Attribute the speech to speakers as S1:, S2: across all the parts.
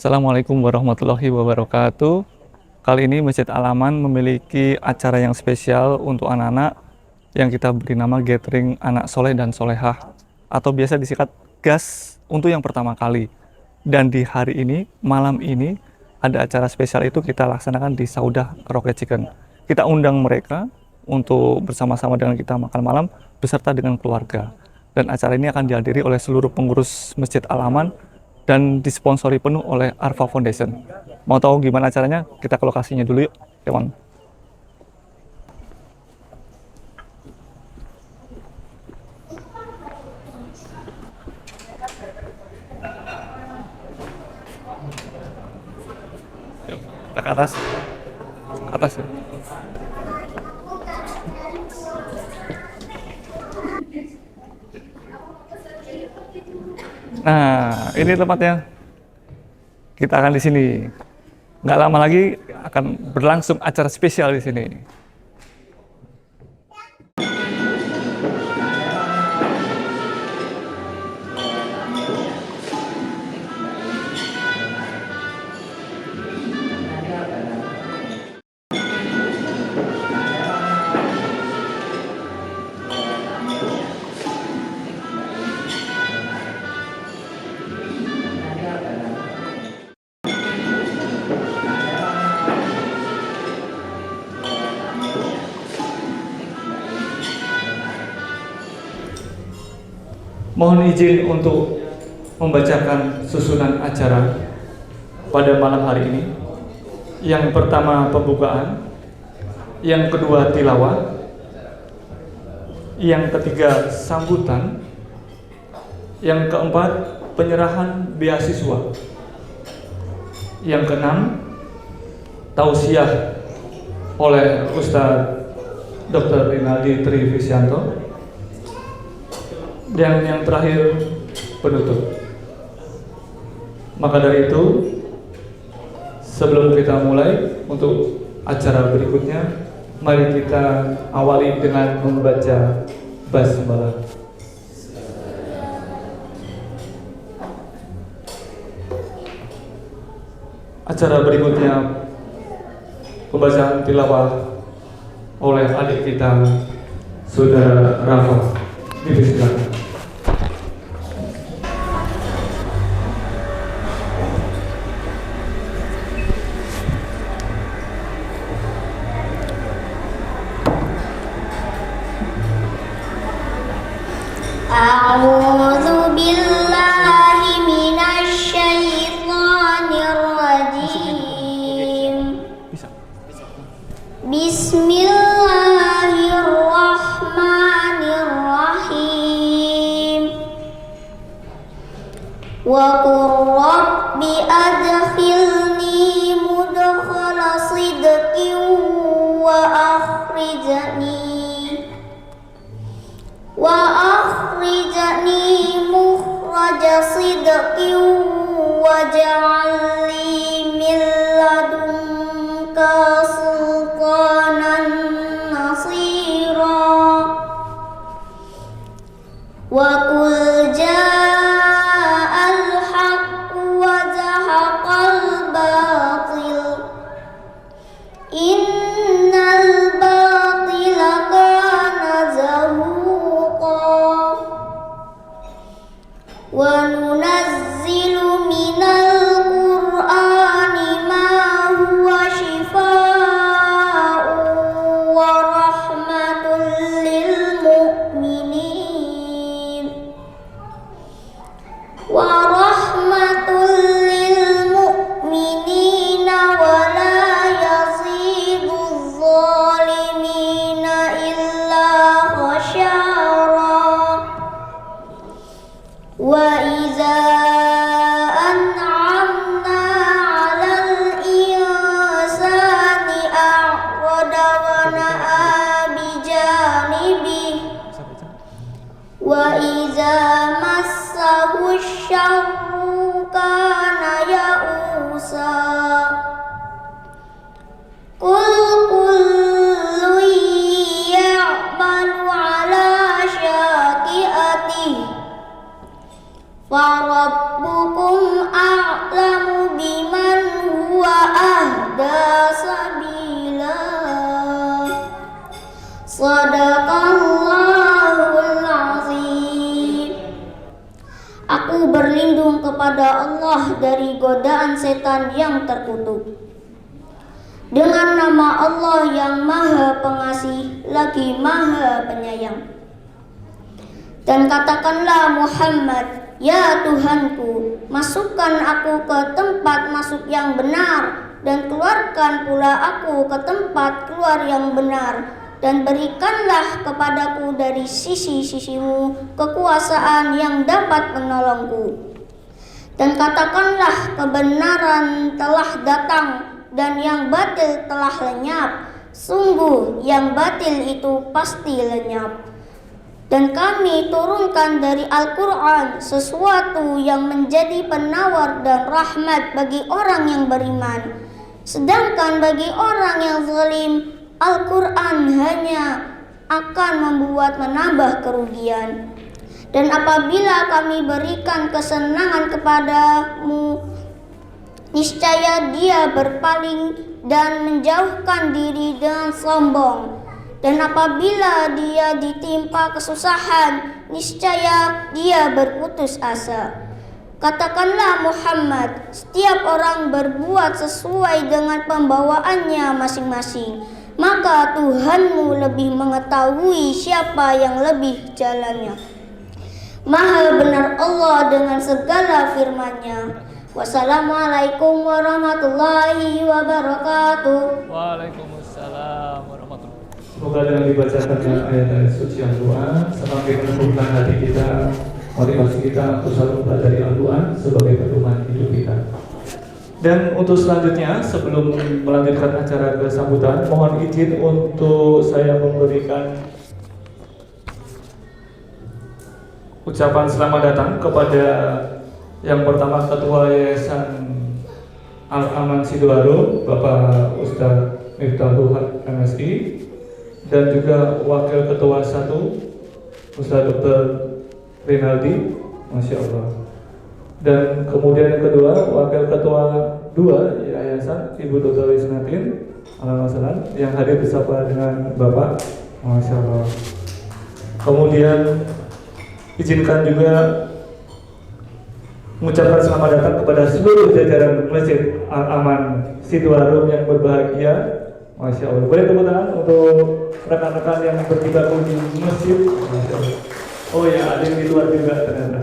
S1: Assalamualaikum warahmatullahi wabarakatuh. Kali ini Masjid Al-Aman memiliki acara yang spesial untuk anak-anak yang kita beri nama Gathering Anak Soleh dan Solehah atau biasa disingkat GAS untuk yang pertama kali. Dan di hari ini, malam ini, ada acara spesial itu kita laksanakan di Saudah Rocket Chicken. Kita undang mereka untuk bersama-sama dengan kita makan malam beserta dengan keluarga. Dan acara ini akan dihadiri oleh seluruh pengurus Masjid Al-Aman dan disponsori penuh oleh Arfa Foundation. Mau tahu gimana caranya? Kita ke lokasinya dulu yuk, teman. Yuk, kita ke atas. Atas ya. Nah, ini tempatnya. Kita akan di sini. Nggak lama lagi akan berlangsung acara spesial di sini. Mohon izin untuk membacakan susunan acara pada malam hari ini. Yang pertama pembukaan, yang kedua tilawah, yang ketiga sambutan, yang keempat penyerahan beasiswa, yang keenam tausiah oleh Ustadz Dr. Rinaldi Trivisianto, dan yang terakhir penutup. Maka dari itu, sebelum kita mulai untuk acara berikutnya, mari kita awali dengan membaca basmalah. Acara berikutnya pembacaan tilawah oleh adik kita Saudara Rafa. Silakan.
S2: A'udzu billahi minasy syaithanir rajim. Bismillahirrahmanirrahim. Wa qur rabbi adkhilni mudkhala sidqin wa akhrijni mukhraja sidqin waj'al li min ladunka sultanan nasira wa qul ja'al haqqu wa zahaqal batil innal batila kana zahuqa wa nunazzilu minal Shadaqallahul azim. Aku berlindung kepada Allah dari godaan setan yang terkutuk. Dengan nama Allah yang Maha Pengasih lagi Maha Penyayang. Dan katakanlah Muhammad, ya Tuhanku, masukkan aku ke tempat masuk yang benar, dan keluarkan pula aku ke tempat keluar yang benar, dan berikanlah kepadaku dari sisi-sisimu kekuasaan yang dapat menolongku. Dan katakanlah kebenaran telah datang, dan yang batil telah lenyap. Sungguh yang batil itu pasti lenyap. Dan kami turunkan dari Al-Quran sesuatu yang menjadi penawar dan rahmat bagi orang yang beriman. Sedangkan bagi orang yang zalim, Al-Quran hanya akan membuat menambah kerugian. Dan apabila kami berikan kesenangan kepadamu, niscaya dia berpaling dan menjauhkan diri dengan sombong. Dan apabila dia ditimpa kesusahan, niscaya dia berputus asa. Katakanlah Muhammad, setiap orang berbuat sesuai dengan pembawaannya masing-masing. Maka Tuhanmu lebih mengetahui siapa yang lebih jalannya. Maha benar Allah dengan segala firman-Nya. Wassalamualaikum warahmatullahi wabarakatuh.
S1: Waalaikumsalam warahmatullahi wabarakatuh.
S3: Semoga dengan dibacakannya ayat-ayat suci Al-Quran semakin menumbuhkan hati kita, motivasi kita untuk selalu mempelajari Al-Quran sebagai pedoman hidup kita. Dan untuk selanjutnya, sebelum melanjutkan acara kesambutan, mohon izin untuk saya memberikan ucapan selamat datang kepada yang pertama Ketua Yayasan Al-Aman Sidoarjo, Bapak Ustadz Miftahul Haq MSI, dan juga Wakil Ketua 1 Ustadz Dr. Rinaldi, Masya Allah. Dan kemudian yang kedua, Wakil Ketua 2 Yayasan Ibu Dr. Wisnatin Alhamdulillah, yang hadir bersama dengan Bapak, Masya Allah. Kemudian izinkan juga mengucapkan selamat datang kepada seluruh jajaran Masjid Al-Aman Sidoarjo yang berbahagia, Masya Allah. Boleh tepuk tangan untuk rekan-rekan yang berjibaku di masjid, Masya Allah. Oh ya, ada yang di luar juga ternyata.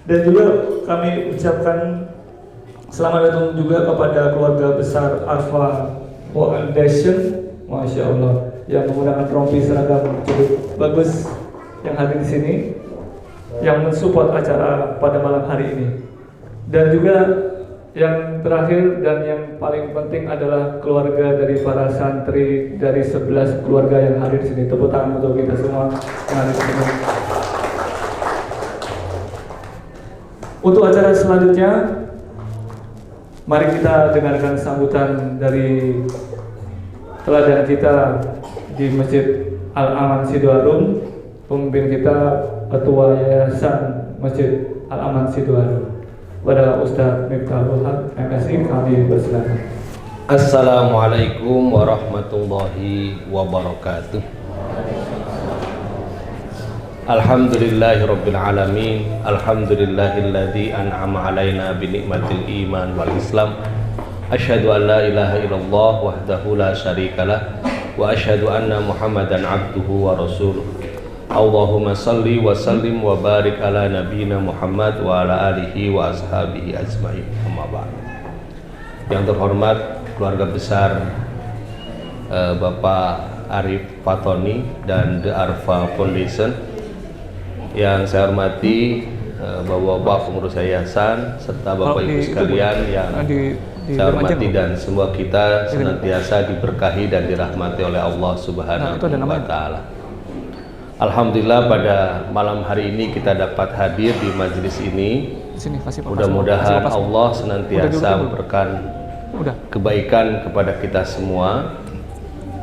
S3: Dan juga kami ucapkan selamat datang juga kepada keluarga besar Arfa Foundation, Masya Allah, yang menggunakan rompi seragam cukup bagus yang hadir di sini, yang mensupport acara pada malam hari ini. Dan juga yang terakhir dan yang paling penting adalah keluarga dari para santri dari 11 keluarga yang hadir di sini. Tepuk tangan untuk kita semua yang hadir di sini. Untuk acara selanjutnya, mari kita dengarkan sambutan dari teladan kita di Masjid Al-Aman Sidoarjo, pemimpin kita Ketua Yayasan Masjid Al-Aman Sidoarjo, pada Ustadz Miftahul Haq MSI, kami bersilakan.
S4: Assalamualaikum warahmatullahi wabarakatuh. Alhamdulillahirabbil alamin. Alhamdulillahilladzi an'ama 'alaina bi ni'matil iman wal islam. Asyhadu an la ilaha illallah wahdahu la syarikalah wa asyhadu anna Muhammadan 'abduhu wa rasuluh. Allahumma salli wa sallim wa barik ala nabiyina Muhammad wa ala alihi wa ashabihi ajma'in. Amma ba'd. Yang terhormat keluarga besar Bapak Arif Fatoni dan The Arfa Foundation, yang saya hormati Bapak-bapak pengurus yayasan serta Bapak Ibu sekalian yang saya hormati, dan semua kita senantiasa diberkahi dan dirahmati oleh Allah Subhanahu wa Ta'ala. Alhamdulillah, pada malam hari ini kita dapat hadir di majelis ini. Mudah-mudahan Allah senantiasa memberikan kebaikan kepada kita semua,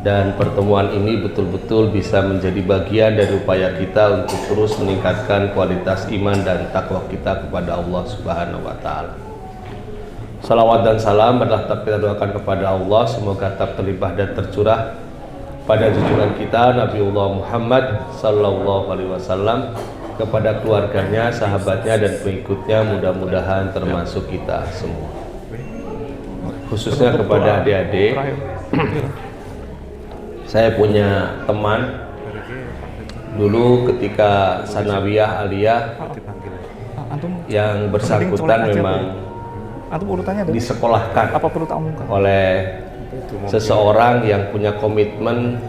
S4: dan pertemuan ini betul-betul bisa menjadi bagian dari upaya kita untuk terus meningkatkan kualitas iman dan takwa kita kepada Allah Subhanahu wa Ta'ala. Salawat dan salam adalah tetap kita doakan kepada Allah, semoga tetap terlimpah dan tercurah pada junjungan kita Nabiullah Muhammad sallallahu alaihi wasallam, kepada keluarganya, sahabatnya dan pengikutnya, mudah-mudahan termasuk kita semua. Khususnya kepada adik-adik, saya punya teman dulu ketika sanawiyah aliyah yang bersangkutan memang disekolahkan oleh seseorang yang punya komitmen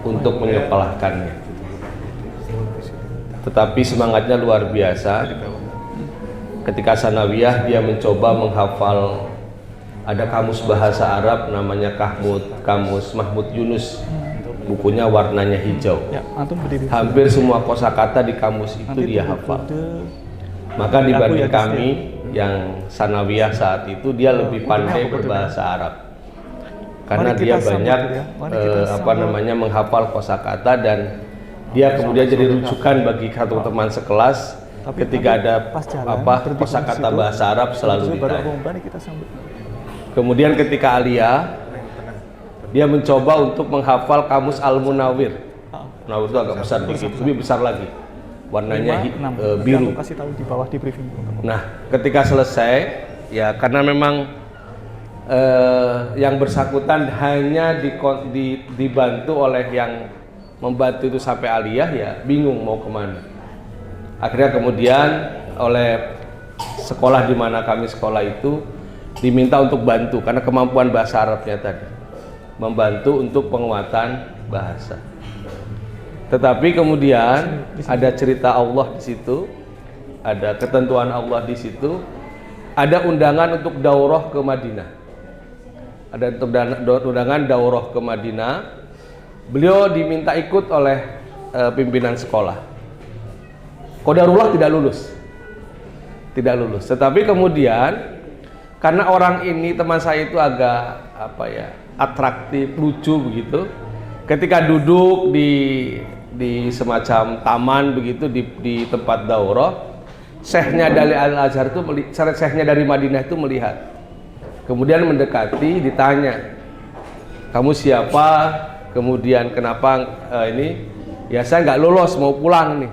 S4: untuk menyekolahkannya. Tetapi semangatnya luar biasa. Ketika sanawiyah dia mencoba menghafal, ada kamus bahasa Arab namanya Kamus Mahmud Yunus. Bukunya warnanya hijau. Hampir semua kosakata di kamus itu dia hafal. Maka dibanding kami yang sanawiyah saat itu, dia lebih pandai berbahasa Arab. Karena dia banyak menghafal kosakata, dan dia kemudian jadi rujukan bagi satu teman sekelas. Ketika ada kosakata bahasa Arab selalu ditanya. Kemudian ketika aliyah, dia mencoba untuk menghafal kamus Al-Munawir. Munawir itu agak besar dikit, lebih besar lagi. Warnanya biru. Nah, ketika selesai, ya karena memang yang bersangkutan hanya dibantu oleh yang membantu itu sampai aliyah, ya bingung mau kemana. Akhirnya kemudian oleh sekolah di mana kami sekolah itu diminta untuk bantu karena kemampuan bahasa Arabnya tadi, membantu untuk penguatan bahasa. Tetapi kemudian ada cerita Allah di situ, ada ketentuan Allah di situ, ada undangan untuk daurah ke Madinah. Ada undangan daurah ke Madinah. Beliau diminta ikut oleh pimpinan sekolah. Qadarullah tidak lulus. Tidak lulus. Tetapi kemudian karena orang ini, teman saya itu agak atraktif, lucu begitu. Ketika duduk di semacam taman begitu di tempat daurah, syekhnya dari Al-Azhar itu, syekhnya dari Madinah itu melihat. Kemudian mendekati, ditanya, "Kamu siapa? Kemudian kenapa ini?" "Ya saya nggak lolos, mau pulang nih."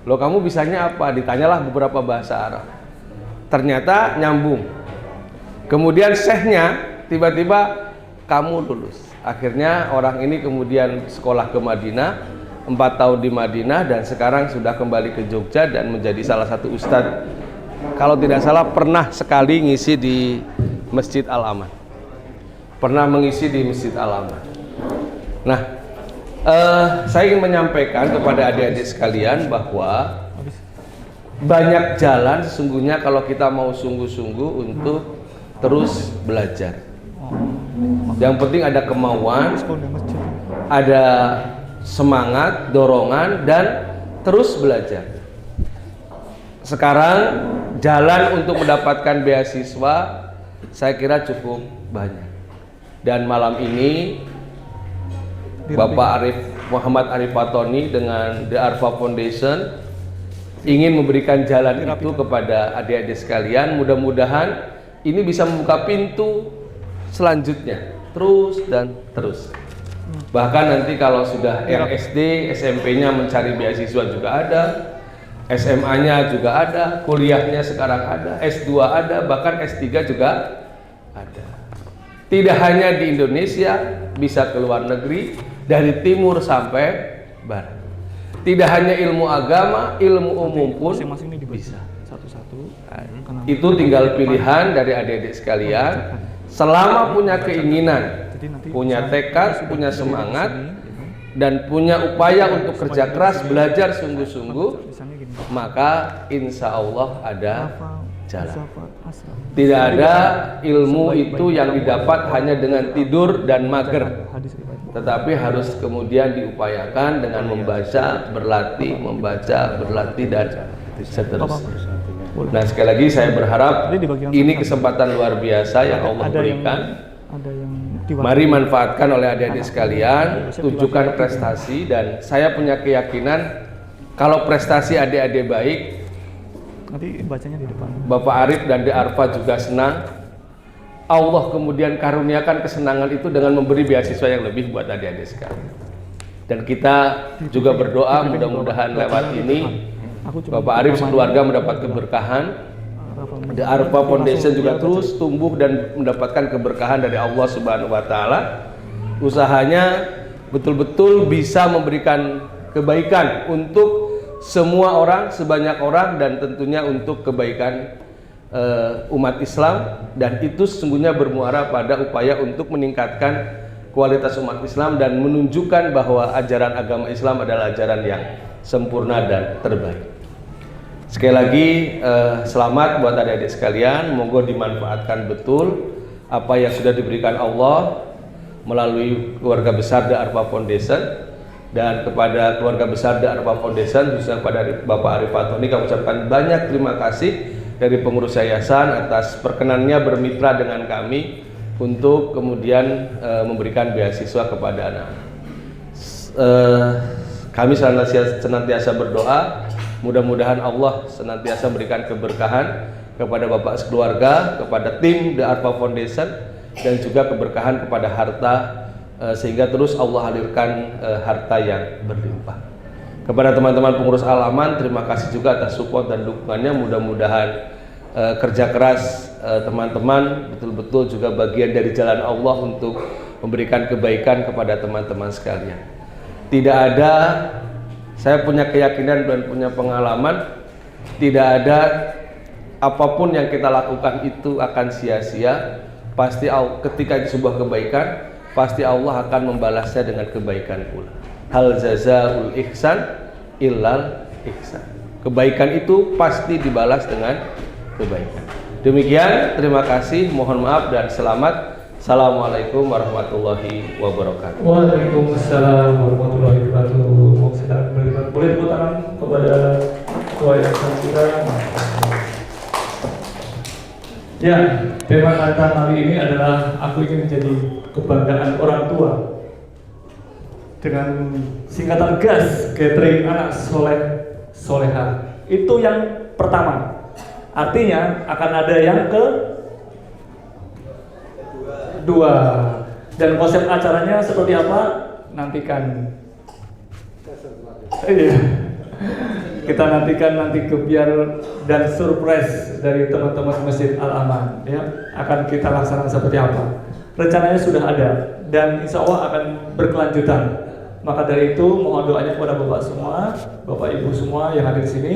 S4: "Loh kamu bisanya apa?" Ditanyalah beberapa bahasa Arab. Ternyata nyambung. Kemudian syekhnya tiba-tiba, "Kamu lulus." Akhirnya orang ini kemudian sekolah ke Madinah, 4 tahun di Madinah, dan sekarang sudah kembali ke Jogja dan menjadi salah satu ustadz. Kalau tidak salah pernah sekali ngisi di Masjid Al-Aman. Pernah mengisi di Masjid Al-Aman. Nah, saya ingin menyampaikan kepada adik-adik sekalian bahwa banyak jalan sesungguhnya kalau kita mau sungguh-sungguh untuk terus belajar. Yang penting ada kemauan, ada semangat, dorongan, dan terus belajar. Sekarang jalan untuk mendapatkan beasiswa saya kira cukup banyak. Dan malam ini Bapak Muhammad Arif Fatoni dengan The Arfa Foundation ingin memberikan jalan itu kepada adik-adik sekalian. Mudah-mudahan ini bisa membuka pintu selanjutnya, terus dan terus. Bahkan nanti kalau sudah yang SD, SMP-nya mencari beasiswa juga ada, SMA-nya juga ada, kuliahnya sekarang ada, S2 ada, bahkan S3 juga ada. Tidak hanya di Indonesia, bisa ke luar negeri, dari timur sampai barat. Tidak hanya ilmu agama, ilmu umum pun bisa. Itu tinggal pilihan dari adik-adik sekalian. Selama punya keinginan, punya tekad, punya semangat, dan punya upaya untuk kerja keras, belajar sungguh-sungguh, maka insya Allah ada jalan. Tidak ada ilmu itu yang didapat hanya dengan tidur dan mager, tetapi harus kemudian diupayakan dengan membaca, berlatih, dan seterusnya. Nah, sekali lagi saya berharap ini kesempatan luar biasa yang Allah berikan. Mari manfaatkan oleh adik-adik sekalian, tunjukkan prestasi, dan saya punya keyakinan kalau prestasi adik-adik baik,
S1: nanti bacanya di depan.
S4: Bapak Arif dan De Arfa juga senang. Allah kemudian karuniakan kesenangan itu dengan memberi beasiswa yang lebih buat adik-adik sekalian. Dan kita juga berdoa mudah-mudahan lewat ini Bapak Arif sekeluarga mendapat keberkahan. The Arfa Foundation juga terus tumbuh dan mendapatkan keberkahan dari Allah Subhanahu wa taala. Usahanya betul-betul bisa memberikan kebaikan untuk semua orang, sebanyak orang, dan tentunya untuk kebaikan umat Islam, dan itu sesungguhnya bermuara pada upaya untuk meningkatkan kualitas umat Islam dan menunjukkan bahwa ajaran agama Islam adalah ajaran yang sempurna dan terbaik. Sekali lagi selamat buat adik-adik sekalian, moga dimanfaatkan betul apa yang sudah diberikan Allah melalui keluarga besar The Arfa Foundation. Dan kepada keluarga besar The Arfa Foundation, khususnya kepada Bapak Arif Fatoni, kami ucapkan banyak terima kasih dari pengurus yayasan atas perkenannya bermitra dengan kami untuk kemudian memberikan beasiswa kepada anak. Kami senantiasa berdoa, mudah-mudahan Allah senantiasa berikan keberkahan kepada Bapak sekeluarga, kepada tim The Arfa Foundation, dan juga keberkahan kepada harta, sehingga terus Allah alirkan harta yang berlimpah. Kepada teman-teman pengurus Al-Aman, terima kasih juga atas support dan dukungannya. Mudah-mudahan kerja keras teman-teman betul-betul juga bagian dari jalan Allah untuk memberikan kebaikan kepada teman-teman sekalian. Tidak ada, saya punya keyakinan dan punya pengalaman, tidak ada apapun yang kita lakukan itu akan sia-sia. Pasti ketika itu sebuah kebaikan, pasti Allah akan membalasnya dengan kebaikan pula. Hal jazaul ihsan illal ihsan. Kebaikan itu pasti dibalas dengan kebaikan. Demikian, terima kasih, mohon maaf dan selamat. Assalamualaikum warahmatullahi wabarakatuh.
S3: Waalaikumsalam warahmatullahi wabarakatuh. Boleh tepuk tangan kepada ketua yayasan kita. Ya, tema kata kali ini adalah aku ingin menjadi kebanggaan orang tua. Dengan singkatan GAS, Gathering Anak Soleh Soleha. Itu yang pertama. Artinya akan ada yang kedua. Dan konsep acaranya seperti apa? Nantikan. Iya. Kita nantikan nanti kebiar dan surprise dari teman-teman Masjid Al-Aman, ya, akan kita laksanakan seperti apa. Rencananya sudah ada dan insya Allah akan berkelanjutan. Maka dari itu mohon doanya kepada Bapak semua, Bapak Ibu semua yang hadir di sini,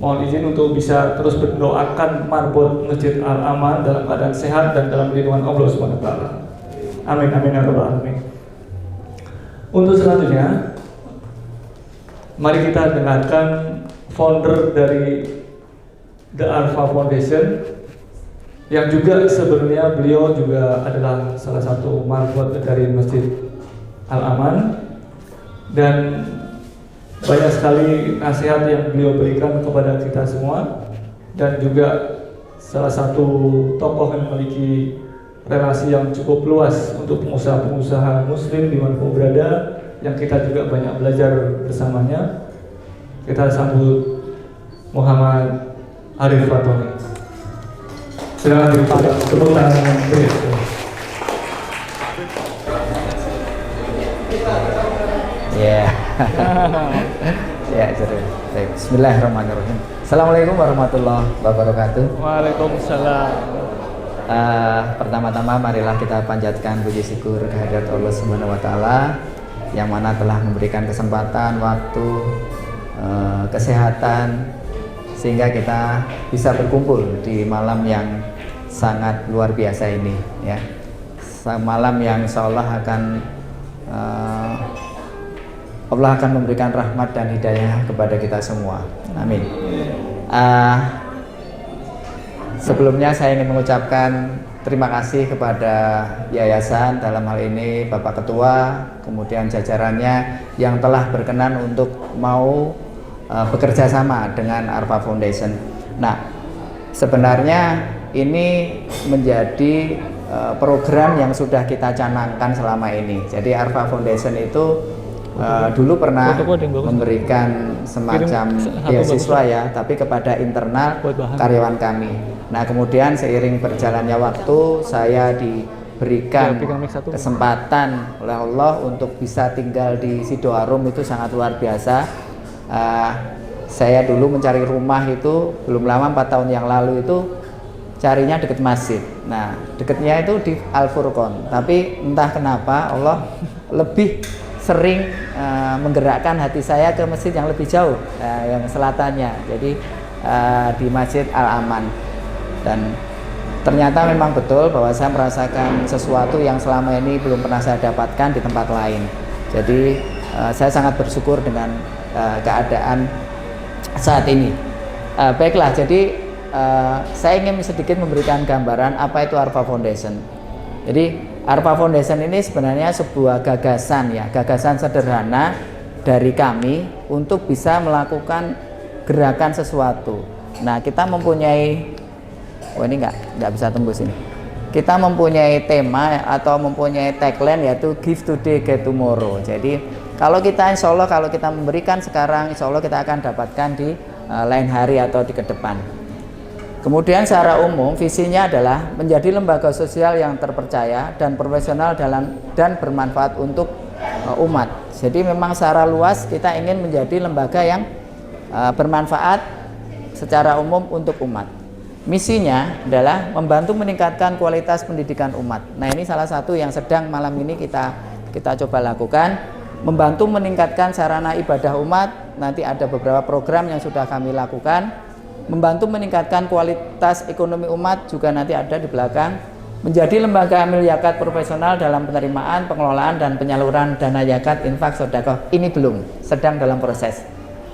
S3: mohon izin untuk bisa terus berdoakan marbot Masjid Al-Aman dalam keadaan sehat dan dalam lindungan Allah Subhanahu wa taala. Amin amin ya rabbal alamin. Untuk selanjutnya, mari kita dengarkan founder dari The Arfa Foundation, yang juga sebenarnya beliau juga adalah salah satu marbot dari Masjid Al-Aman, dan banyak sekali nasihat yang beliau berikan kepada kita semua, dan juga salah satu tokoh yang memiliki relasi yang cukup luas untuk pengusaha-pengusaha muslim dimanapun berada, yang kita juga banyak belajar bersamanya. Kita sambut Muhammad Arif Fatoni. Silakan dipakai tepuk tangan yang beriak.
S5: Ya, ya, baik. Bismillahirrahmanirrahim. Assalamualaikum warahmatullahi wabarakatuh.
S1: Waalaikumsalam.
S5: Pertama-tama marilah kita panjatkan puji syukur kehadirat Allah Subhanahu wa taala yang mana telah memberikan kesempatan, waktu, kesehatan, sehingga kita bisa berkumpul di malam yang sangat luar biasa ini, ya. Malam yang insya Allah akan memberikan rahmat dan hidayah kepada kita semua. Amin. Sebelumnya saya ingin mengucapkan terima kasih kepada yayasan, dalam hal ini Bapak Ketua, kemudian jajarannya yang telah berkenan untuk mau bekerja sama dengan Arfa Foundation. Nah, sebenarnya ini menjadi program yang sudah kita canangkan selama ini. Jadi Arfa Foundation itu dulu pernah
S1: Foto ada yang bagus.
S5: memberikan semacam
S1: Kirim satu
S5: beasiswa
S1: bagus.
S5: ya, tapi kepada internal
S1: Buat bahan.
S5: karyawan kami. Nah kemudian seiring berjalannya waktu saya diberikan
S1: Ya, pegang mic satu.
S5: kesempatan oleh Allah untuk bisa tinggal di Sidoarum, itu sangat luar biasa. Saya dulu mencari rumah itu belum lama, 4 tahun yang lalu itu carinya deket masjid. Nah deketnya itu di Al Furqon, tapi entah kenapa Allah lebih sering menggerakkan hati saya ke masjid yang lebih jauh, yang selatannya, jadi di Masjid Al Aman. Dan ternyata memang betul bahwa saya merasakan sesuatu yang selama ini belum pernah saya dapatkan di tempat lain. Jadi saya sangat bersyukur dengan keadaan saat ini. Baiklah, jadi saya ingin sedikit memberikan gambaran apa itu Arfa Foundation. Jadi Arfa Foundation ini sebenarnya sebuah gagasan ya, gagasan sederhana dari kami untuk bisa melakukan gerakan sesuatu. Nah kita mempunyai, oh ini nggak bisa tembus ini. Kita mempunyai tema atau mempunyai tagline yaitu Give Today Get Tomorrow. Jadi kalau kita insya Allah, kalau kita memberikan sekarang, insya Allah kita akan dapatkan di lain hari atau di ke depan. Kemudian secara umum visinya adalah menjadi lembaga sosial yang terpercaya dan profesional dan bermanfaat untuk umat. Jadi memang secara luas kita ingin menjadi lembaga yang bermanfaat secara umum untuk umat. Misinya adalah membantu meningkatkan kualitas pendidikan umat. Nah ini salah satu yang sedang malam ini kita coba lakukan, membantu meningkatkan sarana ibadah umat. Nanti ada beberapa program yang sudah kami lakukan, membantu meningkatkan kualitas ekonomi umat juga nanti ada di belakang, menjadi lembaga amil zakat profesional dalam penerimaan, pengelolaan dan penyaluran dana zakat, infak, sedekah. Ini belum, sedang dalam proses.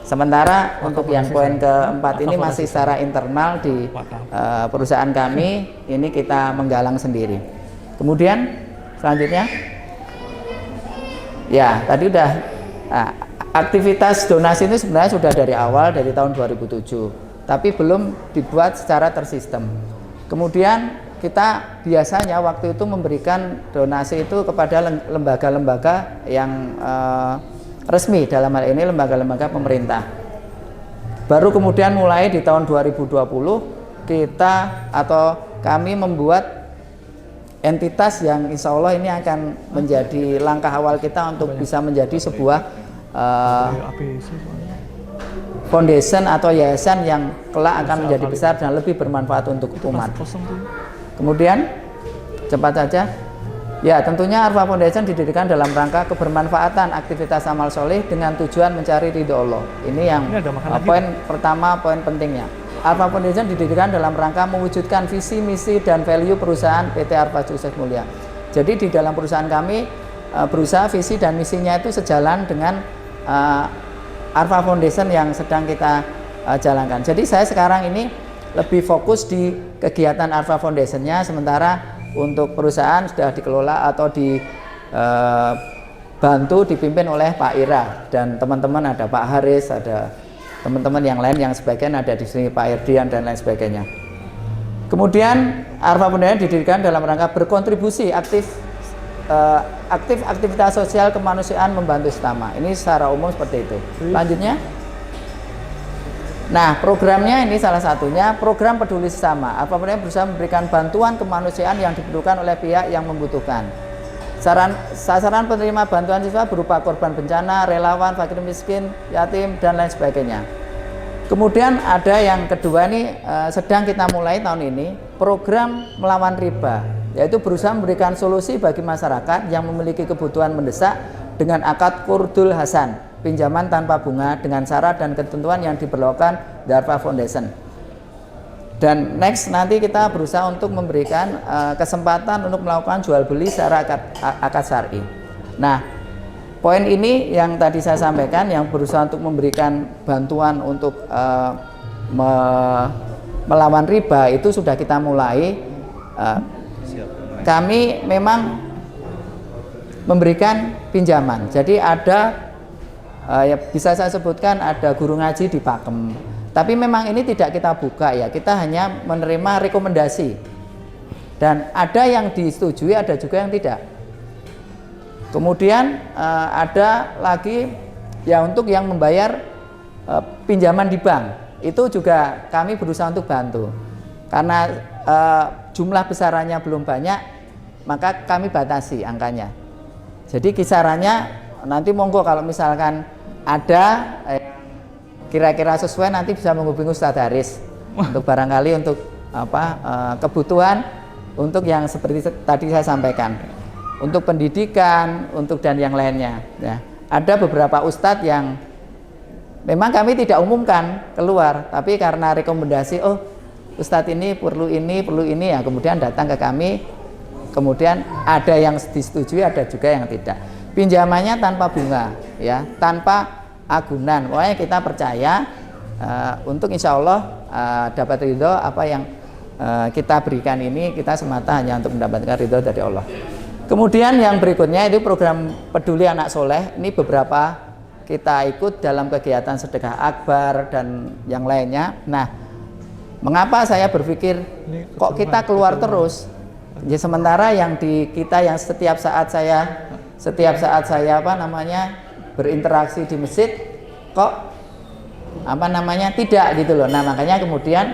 S5: Sementara untuk yang poin keempat ini masih secara internal di perusahaan kami, ini kita menggalang sendiri. Kemudian selanjutnya, ya tadi udah aktivitas donasi ini sebenarnya sudah dari awal, dari tahun 2007, tapi belum dibuat secara tersistem. Kemudian kita biasanya waktu itu memberikan donasi itu kepada lembaga-lembaga yang resmi, dalam hal ini lembaga-lembaga pemerintah. Baru kemudian mulai di tahun 2020 kita atau kami membuat entitas yang insya Allah ini akan menjadi langkah awal kita untuk bisa menjadi sebuah foundation atau yayasan yang kelak akan menjadi besar dan lebih bermanfaat untuk umat. Kemudian cepat saja. Ya, tentunya Arfa Foundation didirikan dalam rangka kebermanfaatan aktivitas amal soleh dengan tujuan mencari ridho Allah. Ini yang poin pertama, poin pentingnya. Arfa Foundation didirikan dalam rangka mewujudkan visi, misi, dan value perusahaan PT Arfa Sukses Mulia. Jadi di dalam perusahaan kami berusaha visi dan misinya itu sejalan dengan Arfa Foundation yang sedang kita jalankan. Jadi saya sekarang ini lebih fokus di kegiatan Arfa Foundation-nya, sementara untuk perusahaan sudah dikelola atau dibantu dipimpin oleh Pak Ira dan teman-teman, ada Pak Haris, ada teman-teman yang lain yang sebagian ada di sini, Pak Erdian dan lain sebagainya. Kemudian Arfa Foundation didirikan dalam rangka berkontribusi aktif aktivitas sosial kemanusiaan membantu sesama. Ini secara umum seperti itu. Lanjutnya. Nah, programnya ini salah satunya program peduli sesama. Arfa Foundation berusaha memberikan bantuan kemanusiaan yang dibutuhkan oleh pihak yang membutuhkan. Sasaran penerima bantuan siswa berupa korban bencana, relawan, fakir miskin, yatim, dan lain sebagainya. Kemudian ada yang kedua ini sedang kita mulai tahun ini, program melawan riba, yaitu berusaha memberikan solusi bagi masyarakat yang memiliki kebutuhan mendesak dengan akad Qurdul Hasan, pinjaman tanpa bunga dengan syarat dan ketentuan yang diperlakukan di Arfa Foundation. Dan next nanti kita berusaha untuk memberikan kesempatan untuk melakukan jual beli secara akad syar'i. Nah, poin ini yang tadi saya sampaikan, yang berusaha untuk memberikan bantuan untuk melawan riba itu sudah kita mulai. Kami memang memberikan pinjaman. Jadi ada ya bisa saya sebutkan ada guru ngaji di Pakem. Tapi memang ini tidak kita buka ya, kita hanya menerima rekomendasi. Dan ada yang disetujui, ada juga yang tidak. Kemudian ada lagi ya untuk yang membayar pinjaman di bank, itu juga kami berusaha untuk bantu. Karena jumlah besarannya belum banyak, maka kami batasi angkanya. Jadi kisarannya nanti monggo kalau misalkan ada kira-kira sesuai, nanti bisa menghubungi Ustadz Haris untuk barangkali untuk kebutuhan untuk yang seperti tadi saya sampaikan, untuk pendidikan, untuk dan yang lainnya. Ya. Ada beberapa ustadz yang memang kami tidak umumkan keluar, tapi karena rekomendasi, oh ustadz ini perlu ini ya, kemudian datang ke kami, kemudian ada yang disetujui, ada juga yang tidak. Pinjamannya tanpa bunga, ya, tanpa agunan. Pokoknya kita percaya untuk insya Allah dapat ridho apa yang kita berikan ini, kita semata hanya untuk mendapatkan ridho dari Allah. Kemudian yang berikutnya itu program Peduli Anak Soleh. Ini beberapa kita ikut dalam kegiatan sedekah akbar dan yang lainnya. Nah, mengapa saya berpikir kok kita keluar terus? Ya, sementara yang di kita yang setiap saat saya berinteraksi di masjid kok tidak gitu loh. Nah, makanya kemudian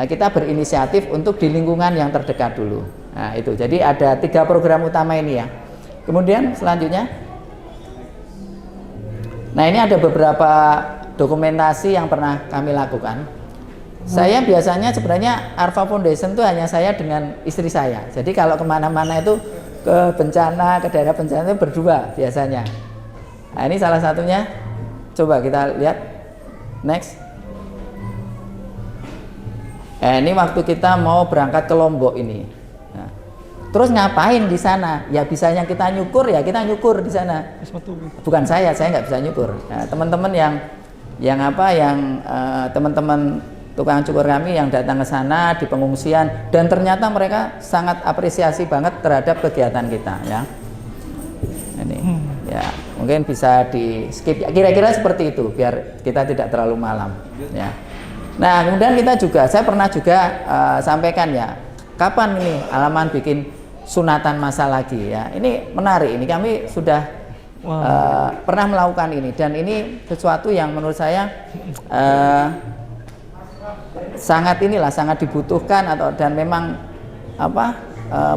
S5: kita berinisiatif untuk di lingkungan yang terdekat dulu. Nah, itu. Jadi ada 3 program utama ini ya. Kemudian selanjutnya, nah ini ada beberapa dokumentasi yang pernah kami lakukan. Saya biasanya sebenarnya Arfa Foundation itu hanya saya dengan istri saya. Jadi kalau kemana-mana itu ke bencana, ke daerah bencana itu berdua biasanya. Nah, ini salah satunya. Coba kita lihat. Next. Ini waktu kita mau berangkat ke Lombok ini. Nah, terus ngapain di sana? Ya bisanya kita nyukur, ya kita nyukur di sana. Bukan saya nggak bisa nyukur. Nah, teman-teman teman-teman tukang cukur kami yang datang ke sana di pengungsian, dan ternyata mereka sangat apresiasi banget terhadap kegiatan kita ya. Ini ya mungkin bisa di skip ya, kira-kira seperti itu biar kita tidak terlalu malam ya. Nah, kemudian saya pernah juga sampaikan ya, kapan ini Alaman bikin sunatan masal lagi ya. Ini menarik, ini kami sudah pernah melakukan ini, dan ini sesuatu yang menurut saya sangat dibutuhkan dan memang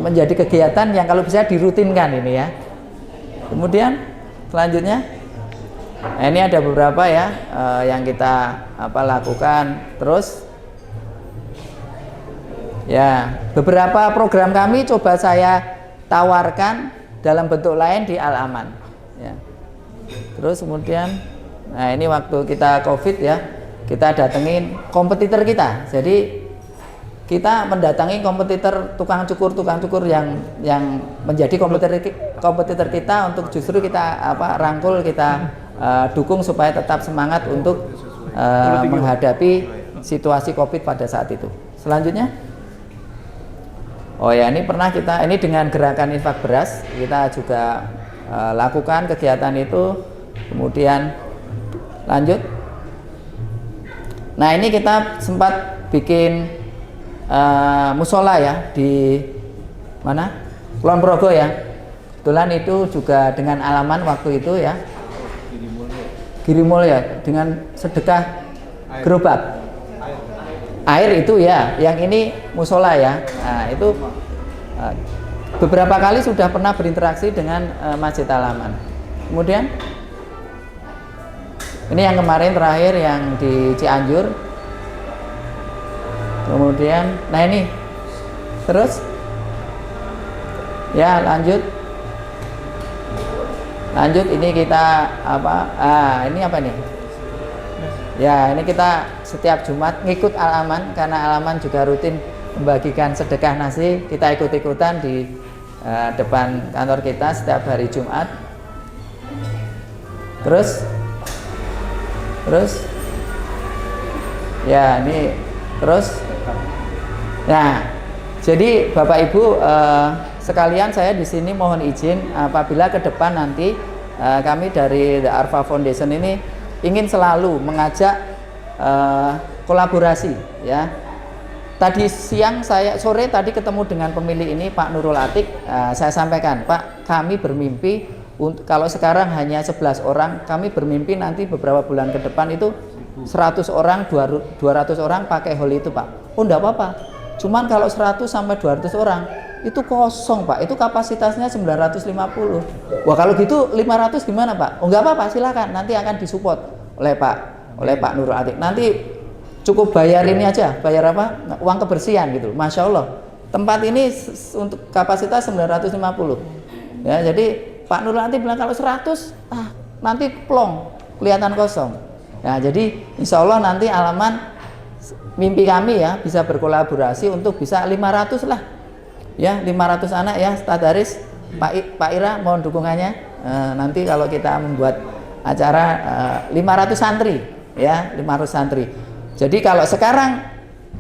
S5: menjadi kegiatan yang kalau bisa dirutinkan ini ya. Kemudian selanjutnya, ini ada beberapa ya yang kita lakukan. Terus ya beberapa program kami coba saya tawarkan dalam bentuk lain di Al-Aman ya. Terus kemudian, nah ini waktu kita COVID ya, kita datengin kompetitor kita. Jadi kita mendatangi kompetitor tukang cukur yang menjadi kompetitor kita untuk justru kita rangkul, kita dukung supaya tetap semangat untuk menghadapi situasi COVID pada saat itu. Selanjutnya, oh ya, ini pernah ini dengan gerakan infak beras kita juga lakukan kegiatan itu. Kemudian lanjut. Nah, ini kita sempat bikin musola ya di mana? Kulon Progo ya. Kebetulan itu juga dengan Alaman waktu itu ya. Girimul ya, dengan sedekah gerobak air itu ya. Yang ini musola ya. Nah, itu beberapa kali sudah pernah berinteraksi dengan Masjid Alaman. Kemudian ini yang kemarin terakhir yang di Cianjur. Kemudian, nah ini terus ya lanjut ini kita ini apa nih ya, ini kita setiap Jumat ngikut Al-Aman, karena Al-Aman juga rutin membagikan sedekah nasi. Kita ikut-ikutan di depan kantor kita setiap hari Jumat. Terus ya ini terus. Nah, jadi Bapak Ibu sekalian, saya di sini mohon izin apabila ke depan nanti kami dari The Arfa Foundation ini ingin selalu mengajak kolaborasi ya. Tadi sore tadi ketemu dengan pemilik ini Pak Nurul Atik, saya sampaikan, Pak, kami bermimpi Kalau sekarang hanya 11 orang, kami bermimpi nanti beberapa bulan ke depan itu 100 orang, 200 orang pakai hall itu, Pak. Oh, enggak apa-apa. Cuman kalau 100 sampai 200 orang itu kosong, Pak. Itu kapasitasnya 950. Wah, kalau gitu 500 gimana, Pak? Oh, enggak apa-apa, silakan. Nanti akan disupport oleh Pak Nurul Atik. Nanti cukup bayar ini aja, bayar apa? Uang kebersihan gitu. Masya Allah. Tempat ini untuk kapasitas 950. Ya, jadi Pak Nurul Atik bilang kalau 100, nanti plong, kelihatan kosong. Nah, jadi insya Allah nanti Alaman mimpi kami ya bisa berkolaborasi untuk bisa 500 lah. Ya, 500 anak ya, Tadaris. Pak Ira mohon dukungannya. Nanti kalau kita membuat acara 500 santri ya, 500 santri. Jadi kalau sekarang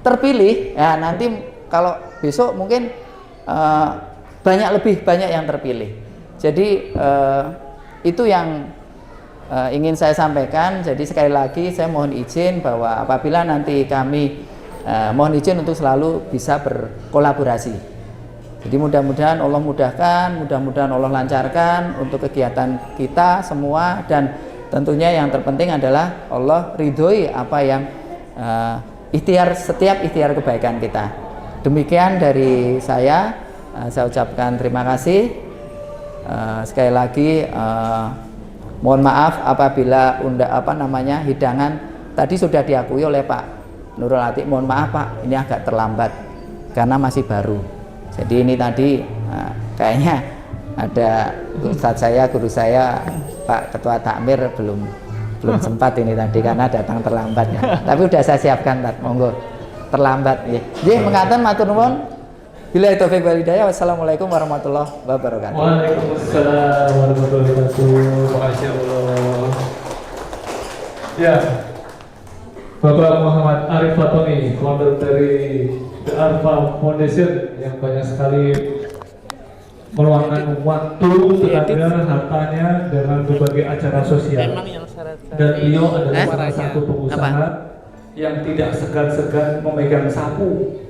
S5: terpilih ya, nanti kalau besok mungkin lebih banyak yang terpilih. Jadi itu yang ingin saya sampaikan. Jadi sekali lagi saya mohon izin bahwa apabila nanti kami mohon izin untuk selalu bisa berkolaborasi. Jadi mudah-mudahan Allah mudahkan, mudah-mudahan Allah lancarkan untuk kegiatan kita semua, dan tentunya yang terpenting adalah Allah ridhoi apa yang setiap ikhtiar kebaikan kita. Demikian dari saya ucapkan terima kasih. Sekali lagi mohon maaf apabila hidangan tadi sudah diakui oleh Pak Nurul Atik. Mohon maaf Pak, ini agak terlambat karena masih baru. Jadi ini tadi kayaknya ada guru saya Pak Ketua Takmir belum sempat ini tadi karena datang terlambat ya. Tapi udah saya siapkan, monggo terlambat ya. Nggih, mengatakan matur nuwun. Billahi taufiq wal hidayah. Wassalamualaikum warahmatullahi wabarakatuh.
S3: Waalaikumsalam warahmatullahi wabarakatuh. Masya Allah. Ya, Bapak Muhammad Arif Fatoni, founder dari The Arfa Foundation, yang banyak sekali meluangkan waktu, tenaga, hartanya dengan berbagai acara sosial. Dan beliau adalah salah satu pengusaha yang tidak segan-segan memegang sapu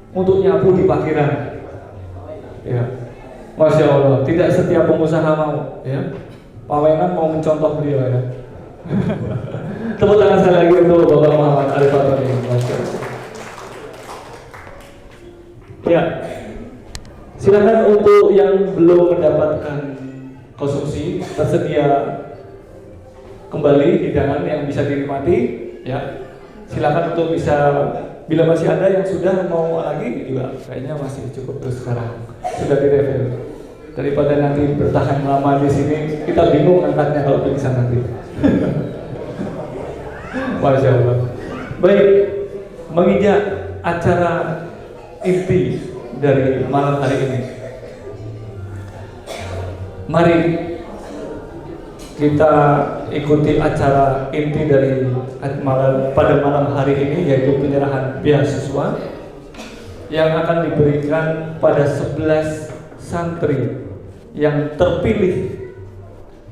S3: untuk nyapu di parkiran. Ya, Masya Allah, tidak setiap pengusaha mau. Ya, Pak Wenan mau mencontoh beliau ya. Tepuk tangan sekali lagi untuk Bapak Muhammad Arif Fatoni. Masya Allah. Ya, silakan untuk yang belum mendapatkan konsumsi, tersedia kembali hidangan yang bisa dinikmati. Ya, silakan untuk bisa, bila masih ada yang sudah mau lagi juga, kayaknya masih cukup terus sekarang sudah direfill. Daripada nanti bertahan lama di sini, kita bingung angkatnya kalau pingsan nanti. Masya Allah. Baik, menginjak acara inti dari malam hari ini, mari kita ikuti acara inti dari pada malam hari ini, yaitu penyerahan beasiswa yang akan diberikan pada 11 santri yang terpilih,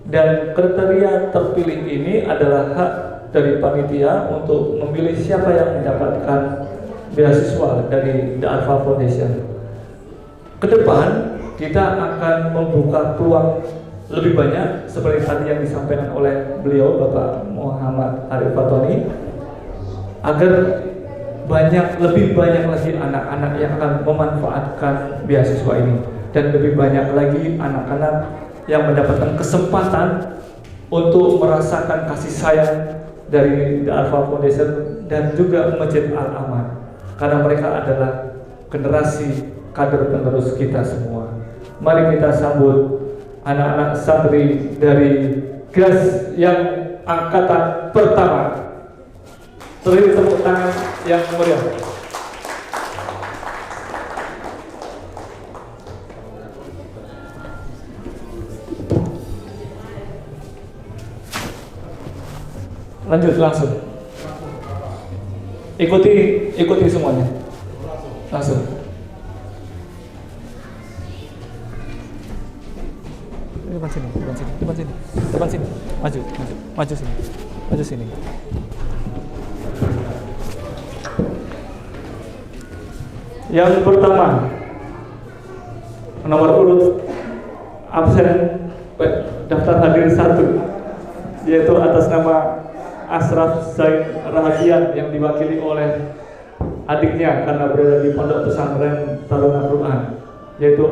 S3: dan kriteria terpilih ini adalah hak dari panitia untuk memilih siapa yang mendapatkan beasiswa dari The Arfa Foundation. Kedepan kita akan membuka peluang lebih banyak seperti tadi yang disampaikan oleh beliau Bapak Muhammad Arif Fatoni, agar lebih banyak lagi anak-anak yang akan memanfaatkan beasiswa ini, dan lebih banyak lagi anak-anak yang mendapatkan kesempatan untuk merasakan kasih sayang dari The Arfa Foundation dan juga Masjid Al-Aman, karena mereka adalah generasi kader penerus kita semua. Mari kita sambut anak-anak santri dari GAS yang angkatan pertama. Beri tepuk tangan yang meriah. Lanjut langsung. Ikuti semuanya. Langsung. Depan sini. Maju sini. Yang pertama, nomor urut absen daftar hadir 1, yaitu atas nama Ashraf Zain Rahadian yang diwakili oleh adiknya karena berada di Pondok Pesantren Taruna Quran, yaitu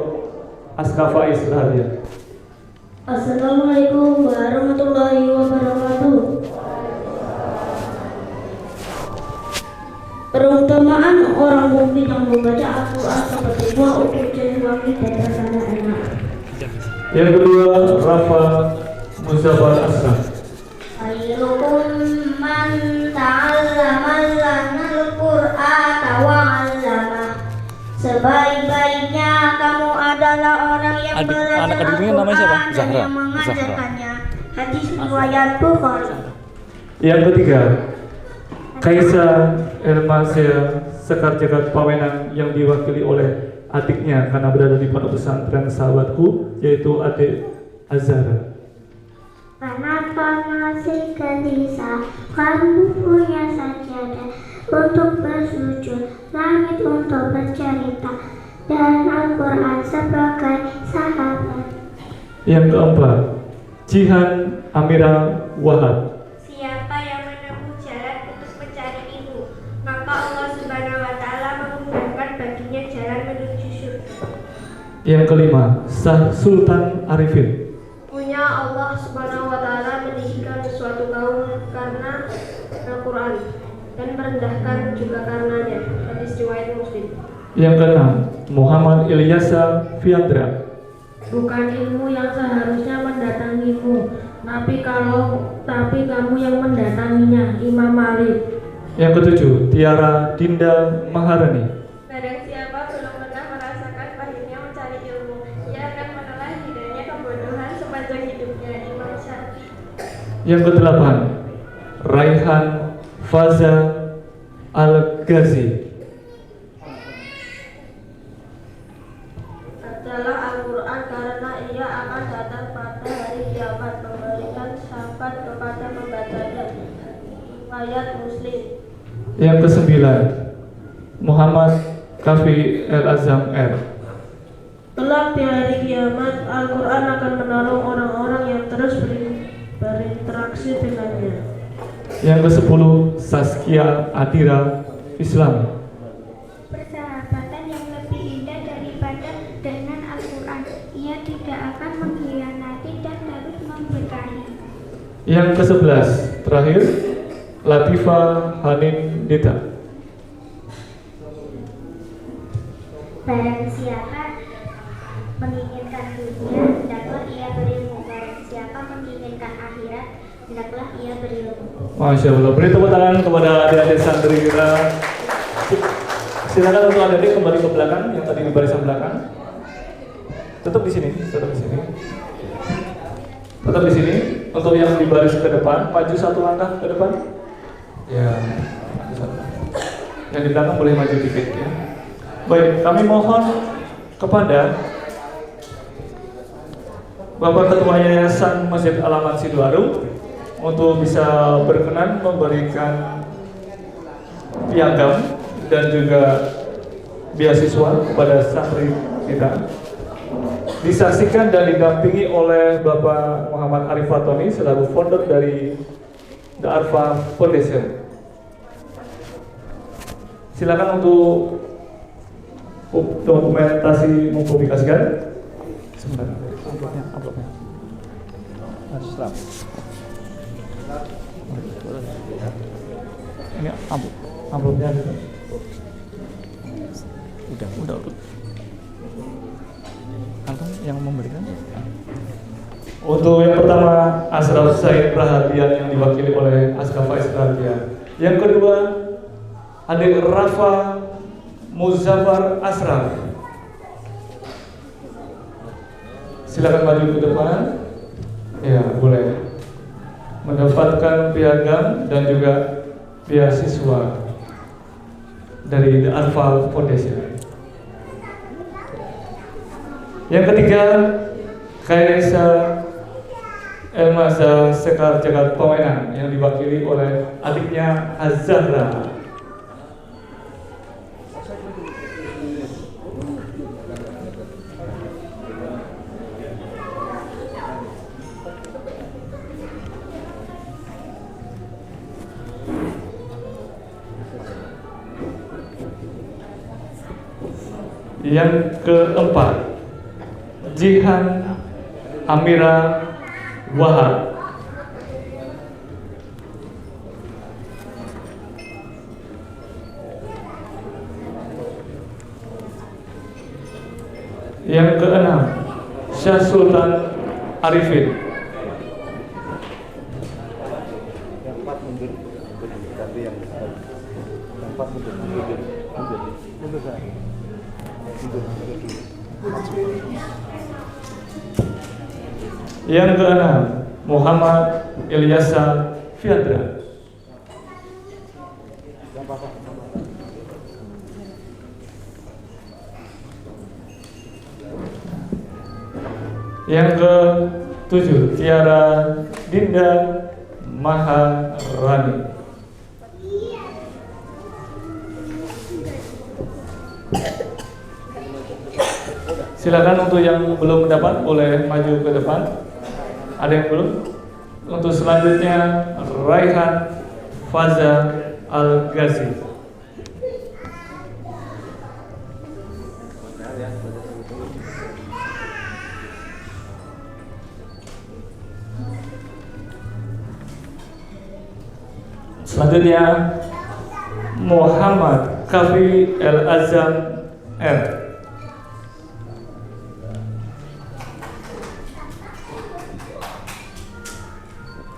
S3: Aska Faiz Rahadian.
S2: Assalamualaikum warahmatullahi wabarakatuh. Perumpamaan orang mukmin yang membaca Al-Quran seperti buah utuh wangi dan rasanya enak.
S3: Yang kedua, Rafa Muzaffar Ashraf.
S2: Khairukum man ta'allama al-Qur'ana wa 'allama. Sebaik-baiknya kamu adalah orang yang belajar
S1: anak adiknya namanya siapa?
S2: Al-Quran dan
S1: Zahra.
S2: yang mengajarkannya. Hadis riwayat Bukhari.
S3: Yang ketiga, Kaisa Elmasia Sekar Jagat Pawenan yang diwakili oleh adiknya karena berada di Pondok Pesantren Sahabatku, yaitu adik Azhara.
S2: Kenapa masih gelisah? Kamu punya sajadah untuk bersujud, langit untuk bercerita, dan Al-Quran sebagai sahabat.
S3: Yang keempat, Jihan Amira Wahab.
S6: Siapa yang menempuh jalan untuk mencari ilmu, maka Allah Subhanahu wa Ta'ala memudahkan baginya jalan menuju surga.
S3: Yang kelima, Sah Sultan Arifin.
S6: Punya Allah Subhanahu wa Ta'ala meninggikan suatu kaum karena Al-Quran dan merendahkan juga karenanya. Hadis riwayat Muslim.
S3: Yang keenam, Muhammad Ilyasa Fiandra.
S6: Bukan ilmu yang seharusnya mendatangimu, tapi kamu yang mendatanginya. Imam Malik.
S3: Yang ketujuh, Tiara Dinda Maharani.
S6: Barang siapa belum pernah merasakan pahitnya mencari ilmu, ia akan menelan hidupnya kebodohan sepanjang hidupnya. Imam Syafi'i.
S3: Yang kedelapan, Raihan Faza Al-Ghazi.
S6: Adalah Al-Quran karena ia akan datang pada hari kiamat memberikan syafaat kepada pembacanya. Riwayat Muslim.
S3: Yang kesembilan, Muhammad Kafi El Azam R.
S6: Kelak di hari kiamat, Al-Quran akan menolong orang-orang yang terus berinteraksi dengannya.
S3: Yang kesepuluh, Saskia Adira Islam.
S7: Persahabatan yang lebih indah daripada dengan Al-Quran. Ia tidak akan mengkhianati dan terus memberkahi.
S3: Yang ke-11 terakhir, Latifa Hanin Dita.
S7: Barang siapa menginginkan dunia, hendaklah ia berilmu. Barang siapa menginginkan akhirat, hendaklah ia berilmu.
S3: Masya Allah, beri tepuk tangan kepada adik-adik santri kita. Silakan untuk adik-adik kembali ke belakang, yang tadi di barisan belakang. Tetap di sini, tetap di sini. Tetap di sini. Untuk yang di baris ke depan, maju satu langkah ke depan. Ya, maju satu. Yang di belakang boleh maju dikit ya. Baik, kami mohon kepada Bapak Ketua Yayasan Masjid Al-Aman Sidoarjo untuk bisa berkenan memberikan piagam dan juga beasiswa kepada santri kita. Disaksikan dan didampingi oleh Bapak Muhammad Arif Fatoni selaku founder dari The Arfa Foundation. Silakan untuk dokumentasi mempublikasikan. Sebentar, amplopnya. Ini amplopnya. Udah. Antum yang memberikan. Untuk yang pertama, Ashraf Zain Rahadian yang diwakili oleh Aska Faiz Rahadian. Yang kedua, adik Rafa Muzaffar Ashraf. Silakan maju ke depan. Ya, boleh. Mendapatkan piagam dan juga beasiswa dari The Arfa Foundation. Yang ketiga, Kaisa Elmaza Sekar Jagat Pawenan yang diwakili oleh adiknya Azhara. Yang keempat, Jihan Amira Wahab. Yang keenam, Syah Sultan Arifin. Yang keenam, Muhammad Ilyasa Fiandra. Yang ke-7, Tiara Dinda Maharani. Silakan untuk yang belum mendapat boleh maju ke depan. Ada yang belum? Untuk selanjutnya Raihan Faza Al-Ghazi. Selanjutnya Muhammad Kafi El Azam R.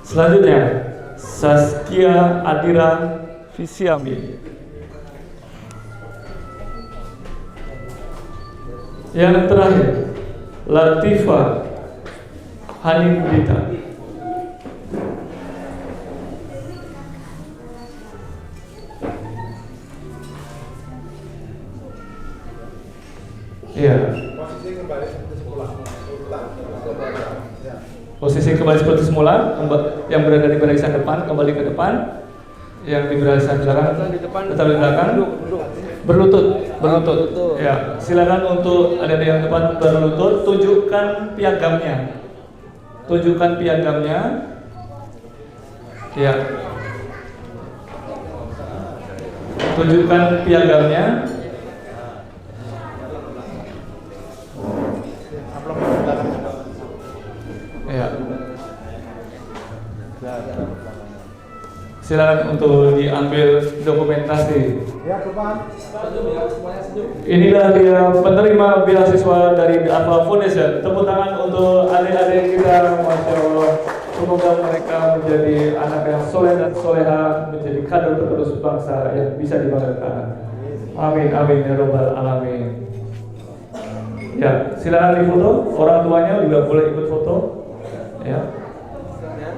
S3: Selanjutnya Saskia Adira Visiami. Yang terakhir Latifa Hanim Dita. Iya. Posisi kembali seperti semula, yang berada di barisan depan kembali ke depan, yang di barisan belakang tetap di belakang, berlutut. Ya, silakan untuk ada yang depan berlutut, tunjukkan piagamnya, ya, tunjukkan piagamnya. Ya. Silakan untuk diambil dokumentasi. Inilah dia penerima beasiswa dari The Alpha Foundation. Tepuk tangan untuk adik-adik kita, Masya Allah. Semoga mereka menjadi anak yang soleh dan soleha, menjadi kader penerus bangsa yang bisa dibanggakan. Amin, amin ya robbal alamin. Ya, silakan difoto. Orang tuanya juga boleh ikut foto. Ya.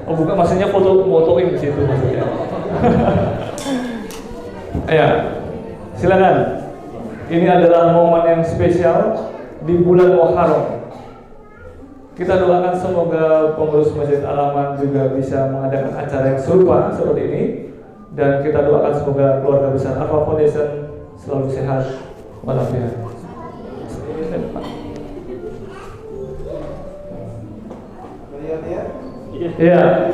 S3: Oh bukan, maksudnya fotoin di situ maksudnya. Ya, silakan. Ini adalah momen yang spesial di bulan Muharram. Kita doakan semoga pengurus Masjid Al-Aman juga bisa mengadakan acara yang serupa seperti ini, dan kita doakan semoga keluarga besar Alpha Foundation selalu sehat walafiat. Ya,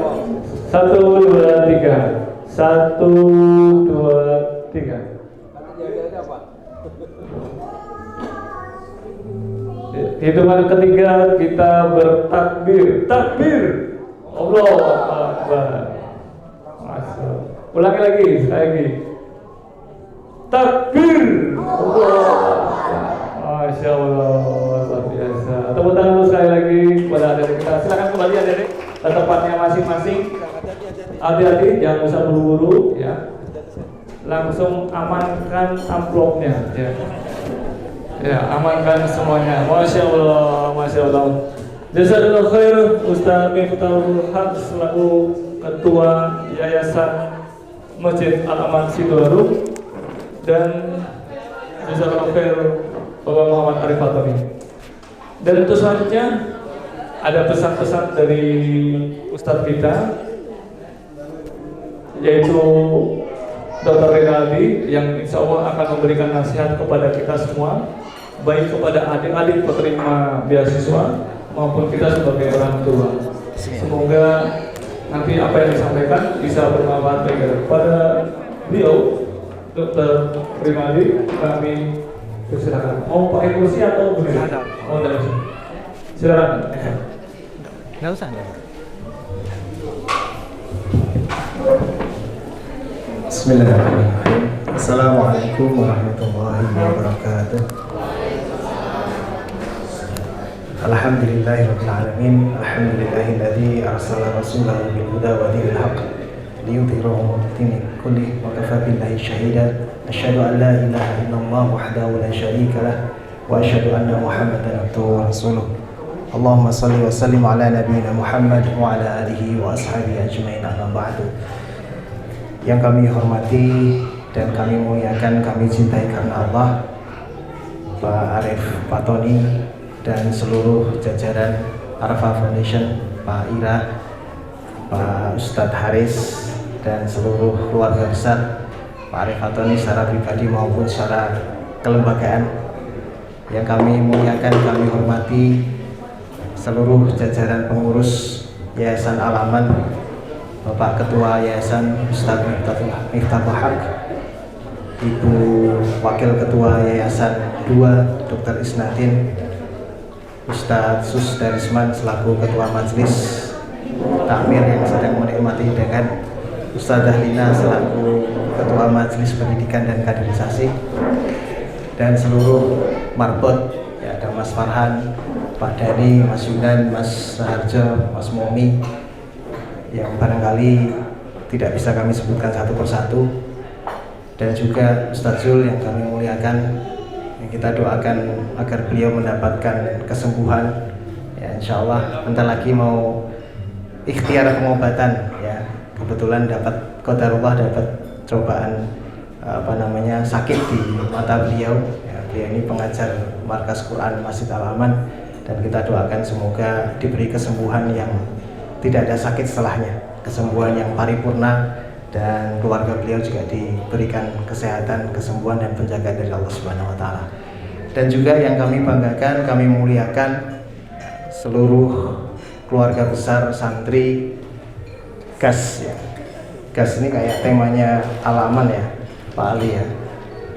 S3: 1, 2, 3. 1, 2, 3. Hitungan ketiga kita bertakbir. Takbir. Allahu Akbar. Ulangi lagi, sekali lagi. Takbir. Masya Allah, luar biasa. Tepuk tangan dulu sekali lagi kepada adik-adik kita. Silakan kembali adik-adik ke tempatnya masing-masing. Hati-hati, jangan usah buru-buru ya. Langsung amankan amplopnya ya. Ya, amankan semuanya. Masya Allah, Masya Allah. Jazakallahu khair Ustaz Miftahul Haq selaku Ketua Yayasan Masjid Al-Aman Sidoarjo, dan jazakallahu khair Bapak Muhammad Arif Fatoni. Dan untuk selanjutnya ada pesan-pesan dari Ustadz kita, yaitu Dr. Rinaldi, yang insya Allah akan memberikan nasihat kepada kita semua, baik kepada adik-adik penerima beasiswa maupun kita sebagai orang tua. Semoga nanti apa yang disampaikan bisa bermanfaat bagi kepada beliau. Dr. Rinaldi, kami Silakan. Mau pakai kursi atau berdiri?
S1: Ada.
S3: Oh, tidak usah. Silakan.
S1: Nggak usah, nggak usah.
S8: Bismillahirrahmanirrahim. Assalamualaikum warahmatullahi wabarakatuh. Alhamdulillahirabbil alamin. Alhamdulillahilladzi arsala rasulahu bil huda wa dinil haqq liyudhhirahu 'ala dini kulli wa kafa billahi shahida. Asyhadu an la ilaha illallah wahdahu la syarika lah wa asyhadu anna Muhammadan abduhu wa rasuluh. Allahumma shalli wa sallim ala nabiyyina Muhammad wa ala alihi wa ashabihi ajmain, amma ba'du. Yang kami hormati dan kami muliakan, kami cintai karena Allah, Pak Arif, Pak Tony, dan seluruh jajaran Arfa Foundation, Pak Ira, Pak Ustadz Haris, dan seluruh keluarga besar Pak Arif Tony secara pribadi maupun secara kelembagaan. Yang kami muliakan, kami hormati seluruh jajaran pengurus Yayasan Al-Aman, Bapak Ketua Yayasan Ustadz Miftahul Haq, Ibu Wakil Ketua Yayasan 2 Dr. Isnatin, Ustadz Susdarisman selaku Ketua Majelis Takmir yang sedang menikmati hidangan, Ustadzah Lina selaku Ketua Majelis Pendidikan dan Kaderisasi, dan seluruh marbot, ya, ada Mas Farhan, Pak Dhani, Mas Yunan, Mas Saharjo, Mas Momi, yang barangkali tidak bisa kami sebutkan satu persatu, dan juga Ustadz Zul yang kami muliakan, yang kita doakan agar beliau mendapatkan kesembuhan, ya, insya Allah bentar lagi mau ikhtiar pengobatan, ya, kebetulan dapat qadarullah, dapat cobaan sakit di mata beliau, ya, beliau ini pengajar Markas Quran Masjid Al-Aman, dan kita doakan semoga diberi kesembuhan yang tidak ada sakit setelahnya, kesembuhan yang paripurna, dan keluarga beliau juga diberikan kesehatan, kesembuhan, dan penjagaan dari Allah Subhanahu wa Ta'ala. Dan juga yang kami banggakan, kami muliakan seluruh keluarga besar santri GAS, ya. GAS ini kayak temanya Al-Aman, ya, Pak Ali, ya.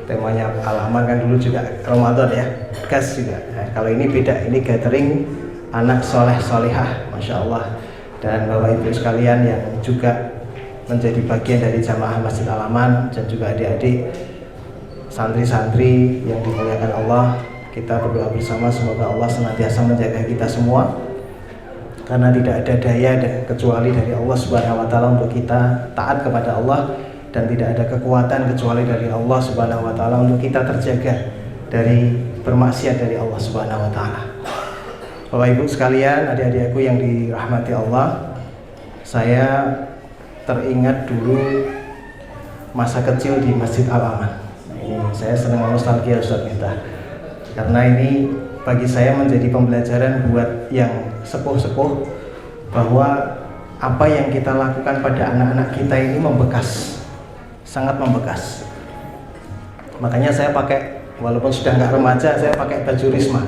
S8: Temanya Al-Aman kan dulu juga Ramadan, ya. GAS juga. Nah, kalau ini beda, ini gathering anak soleh solehah, Masya Allah. Dan Bapak Ibu sekalian yang juga menjadi bagian dari jamaah Masjid Al-Aman, dan juga adik-adik santri-santri yang dimuliakan Allah, kita berdoa bersama semoga Allah senantiasa menjaga kita semua, karena tidak ada daya kecuali dari Allah Subhanahu wa Ta'ala untuk kita taat kepada Allah, dan tidak ada kekuatan kecuali dari Allah Subhanahu wa Ta'ala untuk kita terjaga dari bermaksiat dari Allah Subhanahu wa Ta'ala. Bapak Ibu sekalian, adik-adikku yang dirahmati Allah, saya teringat dulu masa kecil di Masjid Al-Aman. Ini saya senang nostalgia, Ustaz Miftah, karena ini bagi saya menjadi pembelajaran buat yang sepuh-sepuh, bahwa apa yang kita lakukan pada anak-anak kita ini membekas, sangat membekas. Makanya saya pakai, walaupun sudah nggak remaja, saya pakai baju Risma,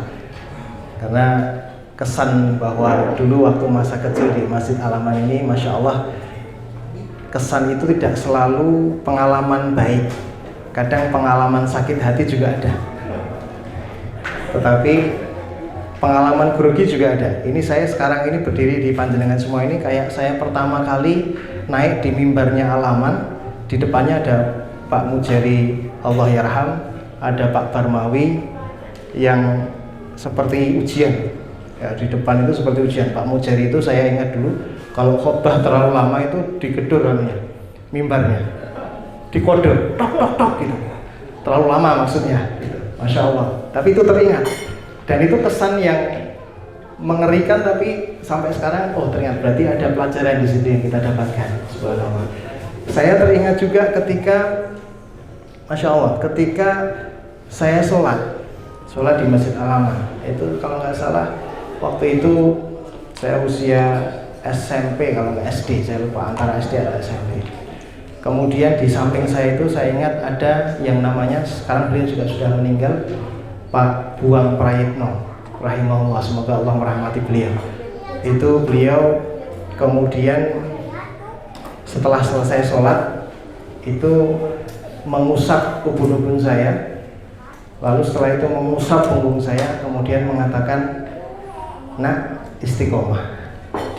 S8: karena kesan bahwa dulu waktu masa kecil di Masjid Al-Aman ini, Masya Allah, kesan itu tidak selalu pengalaman baik, kadang pengalaman sakit hati juga ada, tetapi pengalaman grogi juga ada. Ini saya sekarang ini berdiri di panjenengan semua ini kayak saya pertama kali naik di mimbarnya Al-Aman. Di depannya ada Pak Mujari Allah Yarham, ada Pak Barmawi yang seperti ujian, ya, di depan itu seperti ujian. Pak Mujari itu saya ingat dulu kalau khotbah terlalu lama itu dikedur mimbarnya, dikode tok tok tok gitu, terlalu lama maksudnya gitu. Masya Allah, tapi itu teringat, dan itu kesan yang mengerikan, tapi sampai sekarang oh ternyata berarti ada pelajaran di situ yang kita dapatkan. Subhanallah. Saya teringat juga ketika, Masya Allah, ketika saya sholat di Masjid Al-Aman, itu kalau nggak salah waktu itu saya usia SMP, kalau nggak SD, saya lupa antara SD atau SMP. Kemudian di samping saya itu saya ingat ada yang namanya, sekarang beliau juga sudah meninggal, Pak Buang Prayitno rahimahullah, semoga Allah merahmati beliau. Itu beliau kemudian setelah selesai sholat itu mengusap ubun-ubun saya, Lalu setelah itu mengusap punggung saya, kemudian mengatakan, "Nak, istiqomah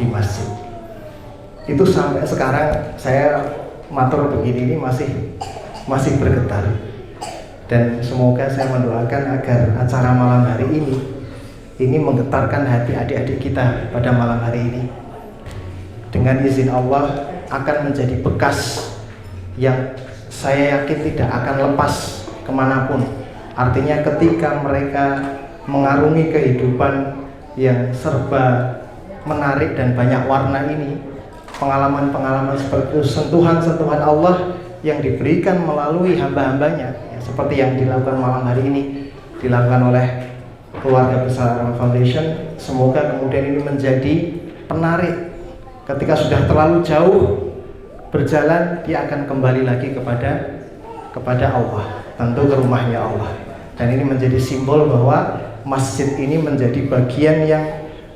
S8: di masjid." Itu sampai sekarang saya matur begini ini masih bergetar. Dan semoga saya mendoakan agar acara malam hari ini menggetarkan hati adik-adik kita pada malam hari ini. Dengan izin Allah akan menjadi bekas yang saya yakin tidak akan lepas kemanapun. Artinya ketika mereka mengarungi kehidupan yang serba menarik dan banyak warna ini, pengalaman-pengalaman seperti itu, sentuhan-sentuhan Allah yang diberikan melalui hamba-hambanya, ya, seperti yang dilakukan malam hari ini, dilakukan oleh keluarga besar Al Foundation. Semoga kemudian ini menjadi penarik. Ketika sudah terlalu jauh berjalan, dia akan kembali lagi kepada Allah, tentu ke rumahnya Allah. Dan ini menjadi simbol bahwa masjid ini menjadi bagian yang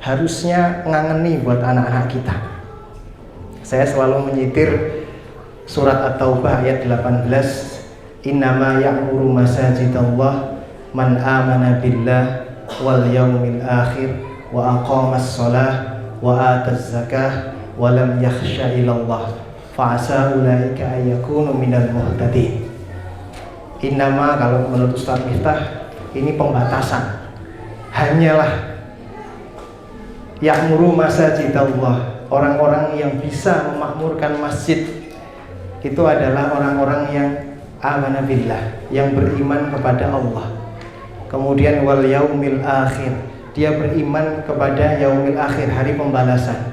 S8: harusnya ngangeni buat anak-anak kita. Saya selalu menyitir surat At-Taubah ayat 18, "Innama ya'muru masajidallah man amana billah wal yaumil akhir wa aqamas shalah wa ataz zakah wa lam yakhsha ilallah fa'asa ulaika ayyakunu minal muhtadin." Innama, kalau menurut Ustaz Miftah, ini pembatasan. Hanyalah ya'muru masajidallah, orang-orang yang bisa memakmurkan masjid itu adalah orang-orang yang amana billah, yang beriman kepada Allah. Kemudian wal yaumil akhir, dia beriman kepada yaumil akhir, hari pembalasan.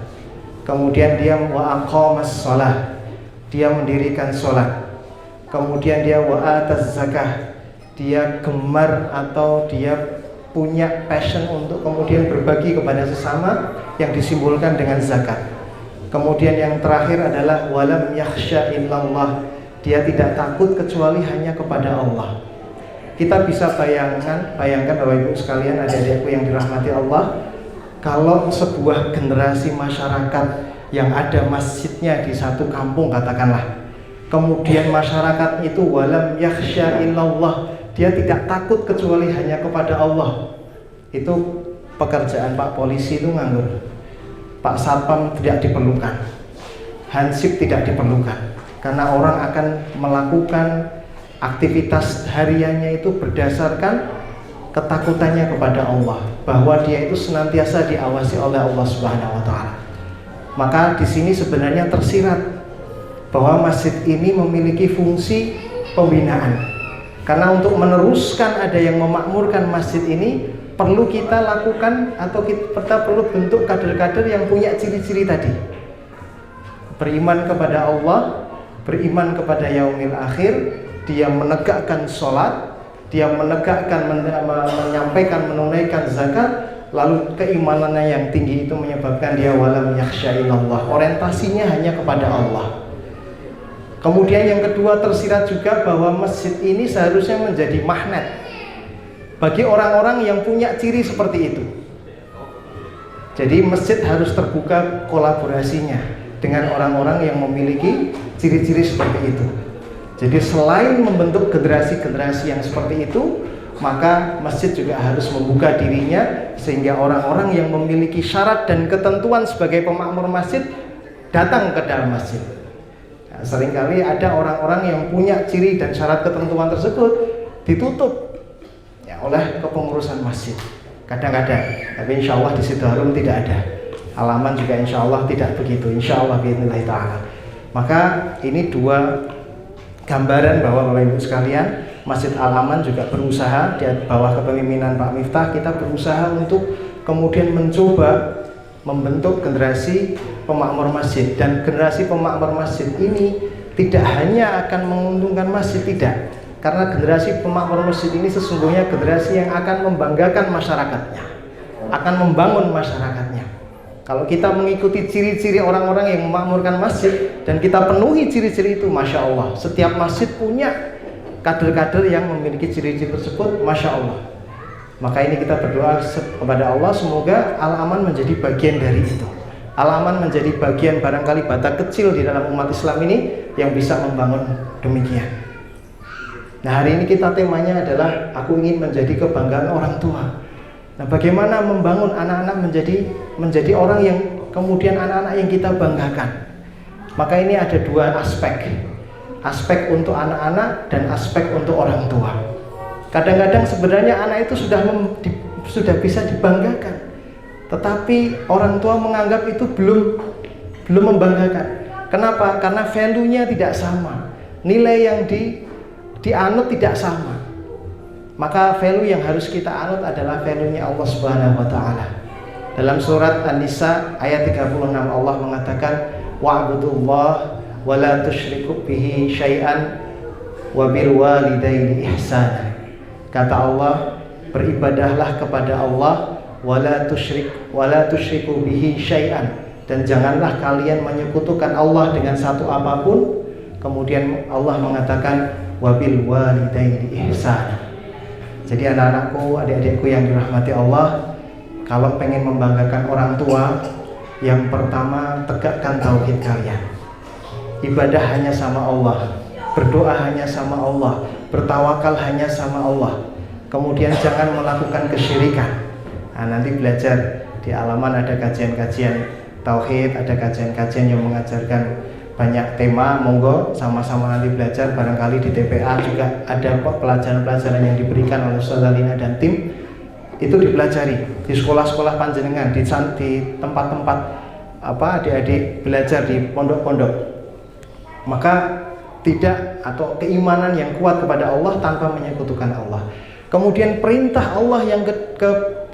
S8: Kemudian dia wa aqamas shalah, dia mendirikan sholat. Kemudian dia wa ataz zakah, dia gemar atau dia punya passion untuk kemudian berbagi kepada sesama yang disimbolkan dengan zakat. Kemudian yang terakhir adalah walam yakhsha illallah, dia tidak takut kecuali hanya kepada Allah. Kita bisa bayangkan Bapak Ibu sekalian, adik-adikku yang dirahmati Allah, kalau sebuah generasi masyarakat yang ada masjidnya di satu kampung katakanlah, kemudian masyarakat itu walam yakhsha illallah, dia tidak takut kecuali hanya kepada Allah. Itu pekerjaan Pak Polisi itu nganggur, Pak Satpam tidak diperlukan, Hansip tidak diperlukan, karena orang akan melakukan aktivitas hariannya itu berdasarkan ketakutannya kepada Allah, bahwa dia itu senantiasa diawasi oleh Allah Subhanahu wa taala. Maka di sini sebenarnya tersirat bahwa masjid ini memiliki fungsi pembinaan. Karena untuk meneruskan ada yang memakmurkan masjid ini, perlu kita lakukan atau kita perlu bentuk kader-kader yang punya ciri-ciri tadi. Beriman kepada Allah, beriman kepada yaumil akhir, dia menegakkan sholat, dia menegakkan, menyampaikan, menunaikan zakat, lalu keimanannya yang tinggi itu menyebabkan dia walam yakhsha illallah, orientasinya hanya kepada Allah. Kemudian yang kedua tersirat juga bahwa masjid ini seharusnya menjadi magnet bagi orang-orang yang punya ciri seperti itu. Jadi masjid harus terbuka kolaborasinya dengan orang-orang yang memiliki ciri-ciri seperti itu. Jadi selain membentuk generasi-generasi yang seperti itu, maka masjid juga harus membuka dirinya sehingga orang-orang yang memiliki syarat dan ketentuan sebagai pemakmur masjid datang ke dalam masjid. Nah, seringkali ada orang-orang yang punya ciri dan syarat ketentuan tersebut ditutup ya, oleh kepengurusan masjid kadang-kadang, tapi insya Allah di Sidoarjo tidak ada. Halaman juga insya Allah tidak begitu, insya Allah biidznillah ta'ala. Maka ini dua gambaran bahwa Bapak Ibu sekalian, Masjid Al-Aman juga berusaha di bawah kepemimpinan Pak Miftah, kita berusaha untuk kemudian mencoba membentuk generasi pemakmur masjid. Dan generasi pemakmur masjid ini tidak hanya akan menguntungkan masjid, tidak, karena generasi pemakmur masjid ini sesungguhnya generasi yang akan membanggakan masyarakatnya, akan membangun masyarakatnya. Kalau kita mengikuti ciri-ciri orang-orang yang memakmurkan masjid dan kita penuhi ciri-ciri itu, Masya Allah, setiap masjid punya kader-kader yang memiliki ciri-ciri tersebut, Masya Allah. Maka ini kita berdoa kepada Allah, semoga Al-Aman menjadi bagian dari itu. Al-Aman menjadi bagian barangkali bata kecil di dalam umat Islam ini yang bisa membangun demikian. Nah, hari ini kita temanya adalah aku ingin menjadi kebanggaan orang tua. Nah, bagaimana membangun anak-anak menjadi orang yang kemudian anak-anak yang kita banggakan. Maka ini ada dua aspek untuk anak-anak dan aspek untuk orang tua. Kadang-kadang sebenarnya anak itu sudah bisa dibanggakan, tetapi orang tua menganggap itu belum membanggakan. Kenapa? Karena value-nya tidak sama, nilai yang dianut tidak sama. Maka value yang harus kita anut adalah value-nya Allah Subhanahu wa taala. Dalam surat An-Nisa ayat 36 Allah mengatakan wa'budullah wa la tusyriku bihi syai'an wa bil walidaini ihsana. Kata Allah, beribadahlah kepada Allah wa la tusyriku bihi syai'an, dan janganlah kalian menyekutukan Allah dengan satu apapun. Kemudian Allah mengatakan wabil walidaini ihsana. Jadi anak-anakku, adik-adikku yang dirahmati Allah, kalau pengen membanggakan orang tua, yang pertama tegakkan tauhid kalian. Ibadah hanya sama Allah, berdoa hanya sama Allah, bertawakal hanya sama Allah. Kemudian jangan melakukan kesyirikan. Nah, nanti belajar di halaman ada kajian-kajian tauhid, ada kajian-kajian yang mengajarkan banyak tema, monggo sama-sama nanti belajar. Barangkali di TPA juga ada pelajaran-pelajaran yang diberikan oleh Ustaz Alina dan tim, itu dipelajari di sekolah-sekolah panjenengan, di tempat-tempat adik-adik belajar di pondok-pondok. Maka tidak, atau keimanan yang kuat kepada Allah tanpa menyekutukan Allah. Kemudian perintah Allah yang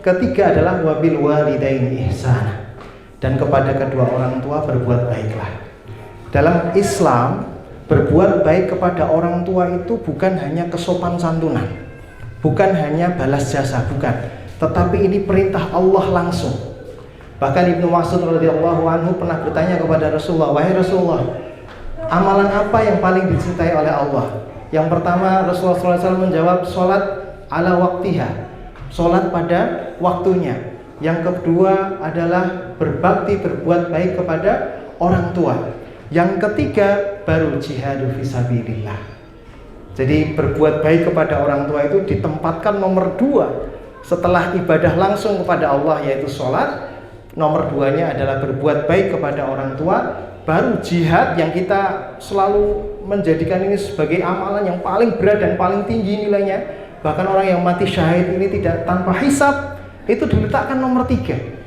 S8: ketiga adalah wabil walidaini ihsana, dan kepada kedua orang tua berbuat baiklah. Dalam Islam, berbuat baik kepada orang tua itu bukan hanya kesopan santunan, bukan hanya balas jasa, bukan, tetapi ini perintah Allah langsung. Bahkan Ibnu Mas'ud radhiyallahu anhu pernah bertanya kepada Rasulullah, wahai Rasulullah, amalan apa yang paling dicintai oleh Allah? Yang pertama Rasulullah SAW menjawab, sholat ala waktiha, sholat pada waktunya. Yang kedua adalah berbakti, berbuat baik kepada orang tua. Yang ketiga baru jihadu fisabilillah. Jadi berbuat baik kepada orang tua itu ditempatkan nomor 2 setelah ibadah langsung kepada Allah, yaitu sholat. Nomor 2-nya adalah berbuat baik kepada orang tua, baru jihad yang kita selalu menjadikan ini sebagai amalan yang paling berat dan paling tinggi nilainya. Bahkan orang yang mati syahid ini tidak tanpa hisab, itu diletakkan nomor 3.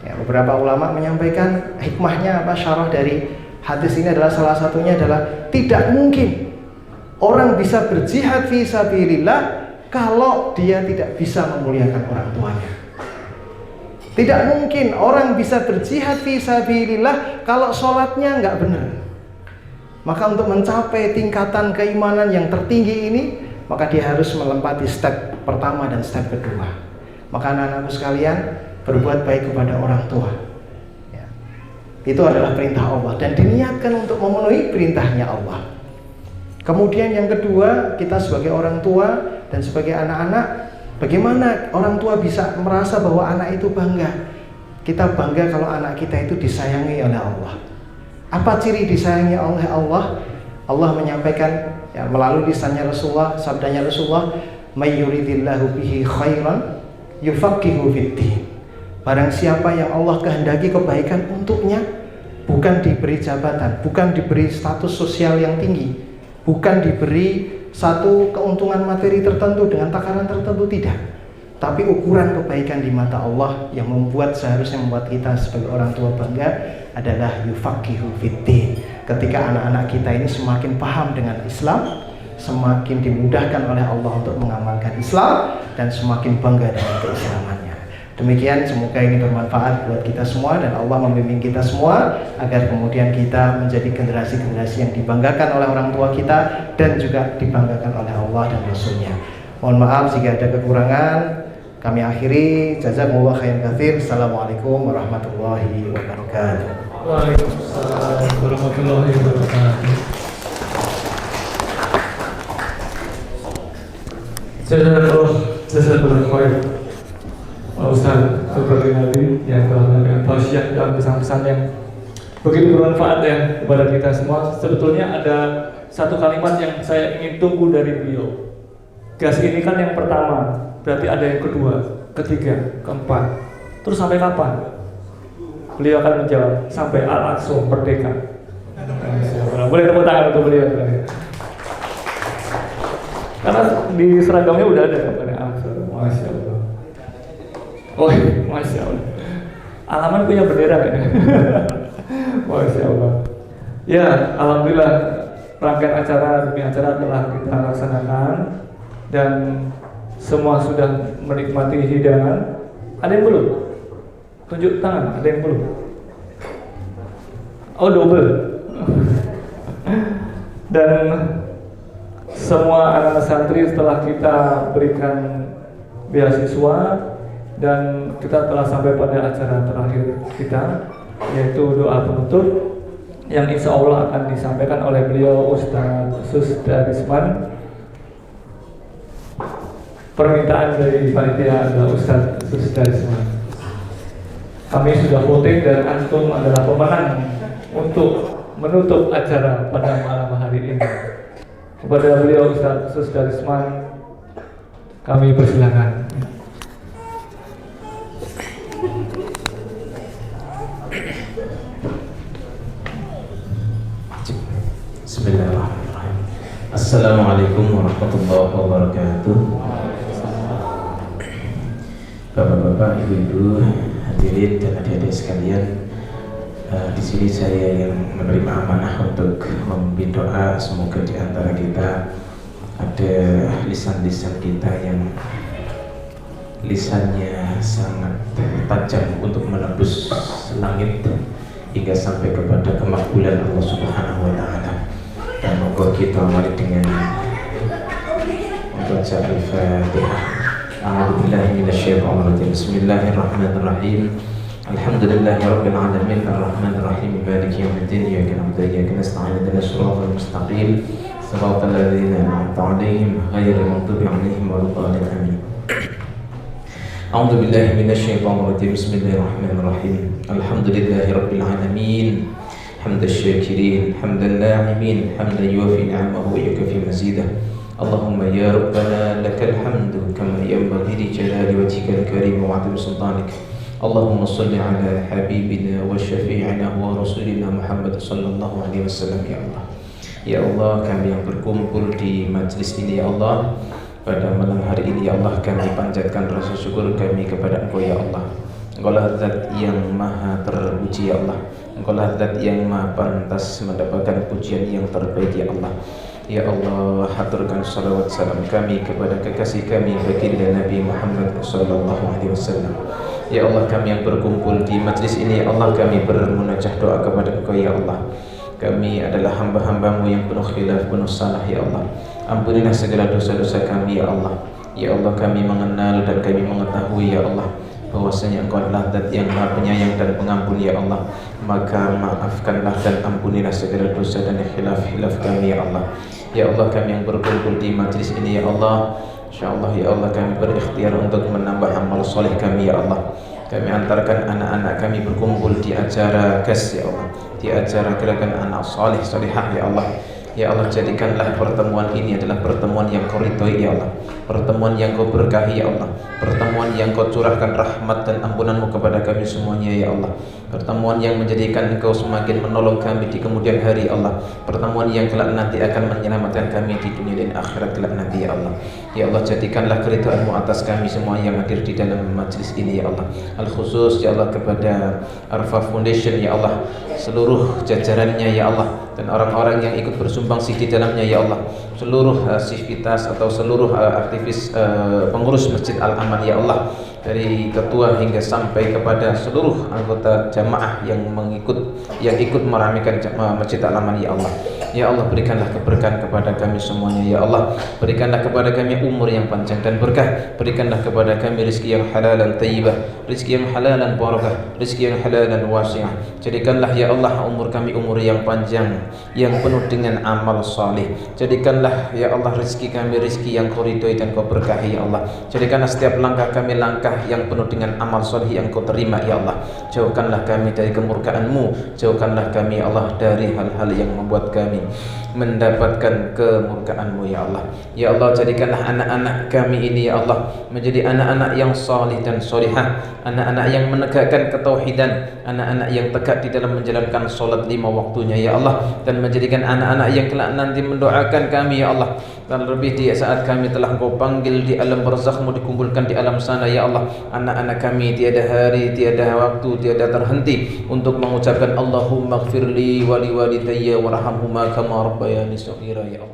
S8: Ya, beberapa ulama menyampaikan hikmahnya apa, syarah dari hadis ini adalah salah satunya adalah tidak mungkin orang bisa berjihad fi sabilillah kalau dia tidak bisa memuliakan orang tuanya. Tidak mungkin orang bisa berjihad fi sabilillah kalau sholatnya nggak benar. Maka untuk mencapai tingkatan keimanan yang tertinggi ini, maka dia harus melempati step pertama dan step kedua. Maka anak-anakku sekalian, berbuat baik kepada orang tua ya. Itu adalah perintah Allah dan diniatkan untuk memenuhi perintahnya Allah. Kemudian yang kedua, kita sebagai orang tua dan sebagai anak-anak, bagaimana orang tua bisa merasa bahwa anak itu bangga? Kita bangga kalau anak kita itu disayangi oleh Allah. Apa ciri disayangi oleh Allah? Allah menyampaikan ya, melalui lisannya Rasulullah, sabdanya Rasulullah, may yuridillahu bihi khairan yufaqihu fiddin. Barang siapa yang Allah kehendaki kebaikan untuknya, bukan diberi jabatan, bukan diberi status sosial yang tinggi, bukan diberi satu keuntungan materi tertentu dengan takaran tertentu, tidak. Tapi ukuran kebaikan di mata Allah yang seharusnya membuat kita sebagai orang tua bangga adalah yufaqihu fiddin. Ketika anak-anak kita ini semakin paham dengan Islam, semakin dimudahkan oleh Allah untuk mengamalkan Islam, dan semakin bangga dengan keislamannya. Demikian, semoga ini bermanfaat buat kita semua dan Allah membimbing kita semua agar kemudian kita menjadi generasi-generasi yang dibanggakan oleh orang tua kita dan juga dibanggakan oleh Allah dan Rasul-Nya. Mohon maaf jika ada kekurangan. Kami akhiri. Jazakumullah khairan katsir. Assalamualaikum warahmatullahi wabarakatuh.
S3: Waalaikumsalam warahmatullahi wabarakatuh. Jazakallah khair Ustaz Dr. Rinaldi yang telah memberikan tausiah dan pesan-pesan yang begitu bermanfaat ya kepada kita semua. Sebetulnya ada satu kalimat yang saya ingin tunggu dari beliau. Gas ini kan yang pertama, berarti ada yang kedua, ketiga, keempat. Terus sampai kapan? Beliau akan menjawab, sampai Al-Aqsa merdeka. Boleh tepuk tangan untuk beliau. Karena di seragamnya udah ada kabarnya Al-Aqsa. Masya Allah. Oh, Masya Allah. Alaman punya bendera ya? Masya Allah. Ya, alhamdulillah rangkaian acara demi acara telah kita laksanakan dan semua sudah menikmati hidangan. Ada yang belum? Tunjuk tangan, ada yang belum? Oh, double. Dan semua anak santri setelah kita berikan beasiswa dan kita telah sampai pada acara terakhir kita, yaitu doa penutup yang insya Allah akan disampaikan oleh beliau Ustadz Susdarisman. Permintaan dari panitia adalah Ustadz Susdarisman. Kami sudah voting dan antum adalah pemenang untuk menutup acara pada malam hari ini. Kepada beliau Ustadz Susdarisman kami persilakan.
S9: Bismillahirrahmanirrahim. Assalamualaikum warahmatullahi wabarakatuh. Bapak-bapak, ibu-ibu, hadirin dan adik-adik sekalian, di sini saya yang menerima amanah untuk memimpin doa. Semoga di antara kita ada lisan-lisan kita yang lisannya sangat tajam untuk menembus langit hingga sampai kepada kemakbulan Allah Subhanahu wa Ta'ala. Dan moga kita awali dengan membaca Al-Fatihah. A'udzubillahi minasyaitonir rajim. Bismillahirrahmanirrahim. Alhamdulillahirabbil alamin arrahmanir rahim maliki yaumiddin iyyaka na'budu wa iyyaka nasta'in ihdinas siratal mustaqim siratal ladzina an'amta 'alaihim ghairil maghdubi 'alaihim waladdallin amin. A'udzubillahi minasyaitonir rajim. Bismillahirrahmanirrahim. Alhamdulillahirabbil alamin. Hamdasy syakirin, hamdan na'imin, hamdan yuwafi ni'amahu wa yukafi mazidah. Allahumma ya Rabbana lakal hamdu kama yanbaghi li jalali wajhikal karim wa 'azimi sultanik. Allahumma salli ala habibina wa syafi'ina wa rasulina Muhammad sallallahu alaihi wasallam. Ya Allah, ya Allah, kami yang berkumpul di majlis ini ya Allah, pada malam hari ini ya Allah, kami panjatkan rasa syukur kami kepada Engkau ya Allah. Engkau lah zat yang maha terpuji ya Allah. Engkau lah zat yang maha pantas mendapatkan pujian yang terbaik ya Allah. Ya Allah, haturkan salawat salam kami kepada kekasih kami baginda Nabi Muhammad sallallahu alaihi wasallam. Ya Allah, kami yang berkumpul di majlis ini ya Allah, kami bermunajat doa kepada Engkau ya Allah. Kami adalah hamba-hambamu yang penuh khilaf, penuh salah ya Allah. Ampunilah segala dosa-dosa kami ya Allah. Ya Allah, kami mengenal dan kami mengetahui ya Allah bahwasanya Engkau adalah zat yang maha penyayang dan pengampun ya Allah. Maka maafkanlah dan ampunilah segala dosa dan khilaf-khilaf kami ya Allah. Ya Allah, kami yang berkumpul di majlis ini ya Allah, InsyaAllah ya Allah, kami berikhtiar untuk menambah amal soleh kami ya Allah. Kami antarkan anak-anak kami berkumpul di acara KAS ya Allah, di acara gerakan anak soleh solehah ya Allah. Ya Allah, jadikanlah pertemuan ini adalah pertemuan yang Kau ridhoi ya Allah, pertemuan yang Kau berkahi ya Allah, pertemuan yang Kau curahkan rahmat dan ampunanmu kepada kami semuanya ya Allah, pertemuan yang menjadikan Engkau semakin menolong kami di kemudian hari ya Allah, pertemuan yang kelak nanti akan menyelamatkan kami di dunia dan akhirat kelak nanti ya Allah. Ya Allah, jadikanlah keridhaan-Mu atas kami semua yang hadir di dalam majlis ini ya Allah. Al-khusus ya Allah kepada Arfa Foundation ya Allah, seluruh jajarannya ya Allah, dan orang-orang yang ikut bersumbangsi di dalamnya ya Allah, seluruh sivitas atau seluruh aktivis pengurus Masjid Al-Aman ya Allah, dari ketua hingga sampai kepada seluruh anggota jamaah yang ikut meramaikan Masjid Al-Aman ya Allah. Ya Allah, berikanlah keberkahan kepada kami semuanya. Ya Allah, berikanlah kepada kami umur yang panjang dan berkah. Berikanlah kepada kami rezeki yang halal dan thayyibah, rezeki yang halal dan barakah, rezeki yang halal dan wasi'ah. Jadikanlah ya Allah umur kami umur yang panjang, yang penuh dengan amal saleh. Jadikanlah ya Allah rezeki kami rezeki yang Kau ridhoi dan Kau berkahi ya Allah. Jadikanlah setiap langkah kami langkah yang penuh dengan amal saleh yang Kau terima ya Allah. Jauhkanlah kami dari kemurkaan-Mu, jauhkanlah kami ya Allah dari hal-hal yang membuat kami mendapatkan kemurkaan-Mu ya Allah. Ya Allah, jadikanlah anak-anak kami ini ya Allah menjadi anak-anak yang salih dan solihah, anak-anak yang menegakkan ketauhidan, anak-anak yang tegak di dalam menjalankan solat 5 waktunya ya Allah, dan menjadikan anak-anak yang kelak nanti mendoakan kami ya Allah. Dan lebih di saat kami telah Kau panggil di alam barzakh-Mu, dikumpulkan di alam sana ya Allah, anak-anak kami tiada hari, tiada waktu, tiada terhenti untuk mengucapkan Allahumma ighfirli wa liwalidayya warhamhuma kama rabbayani shaghira ya Allah.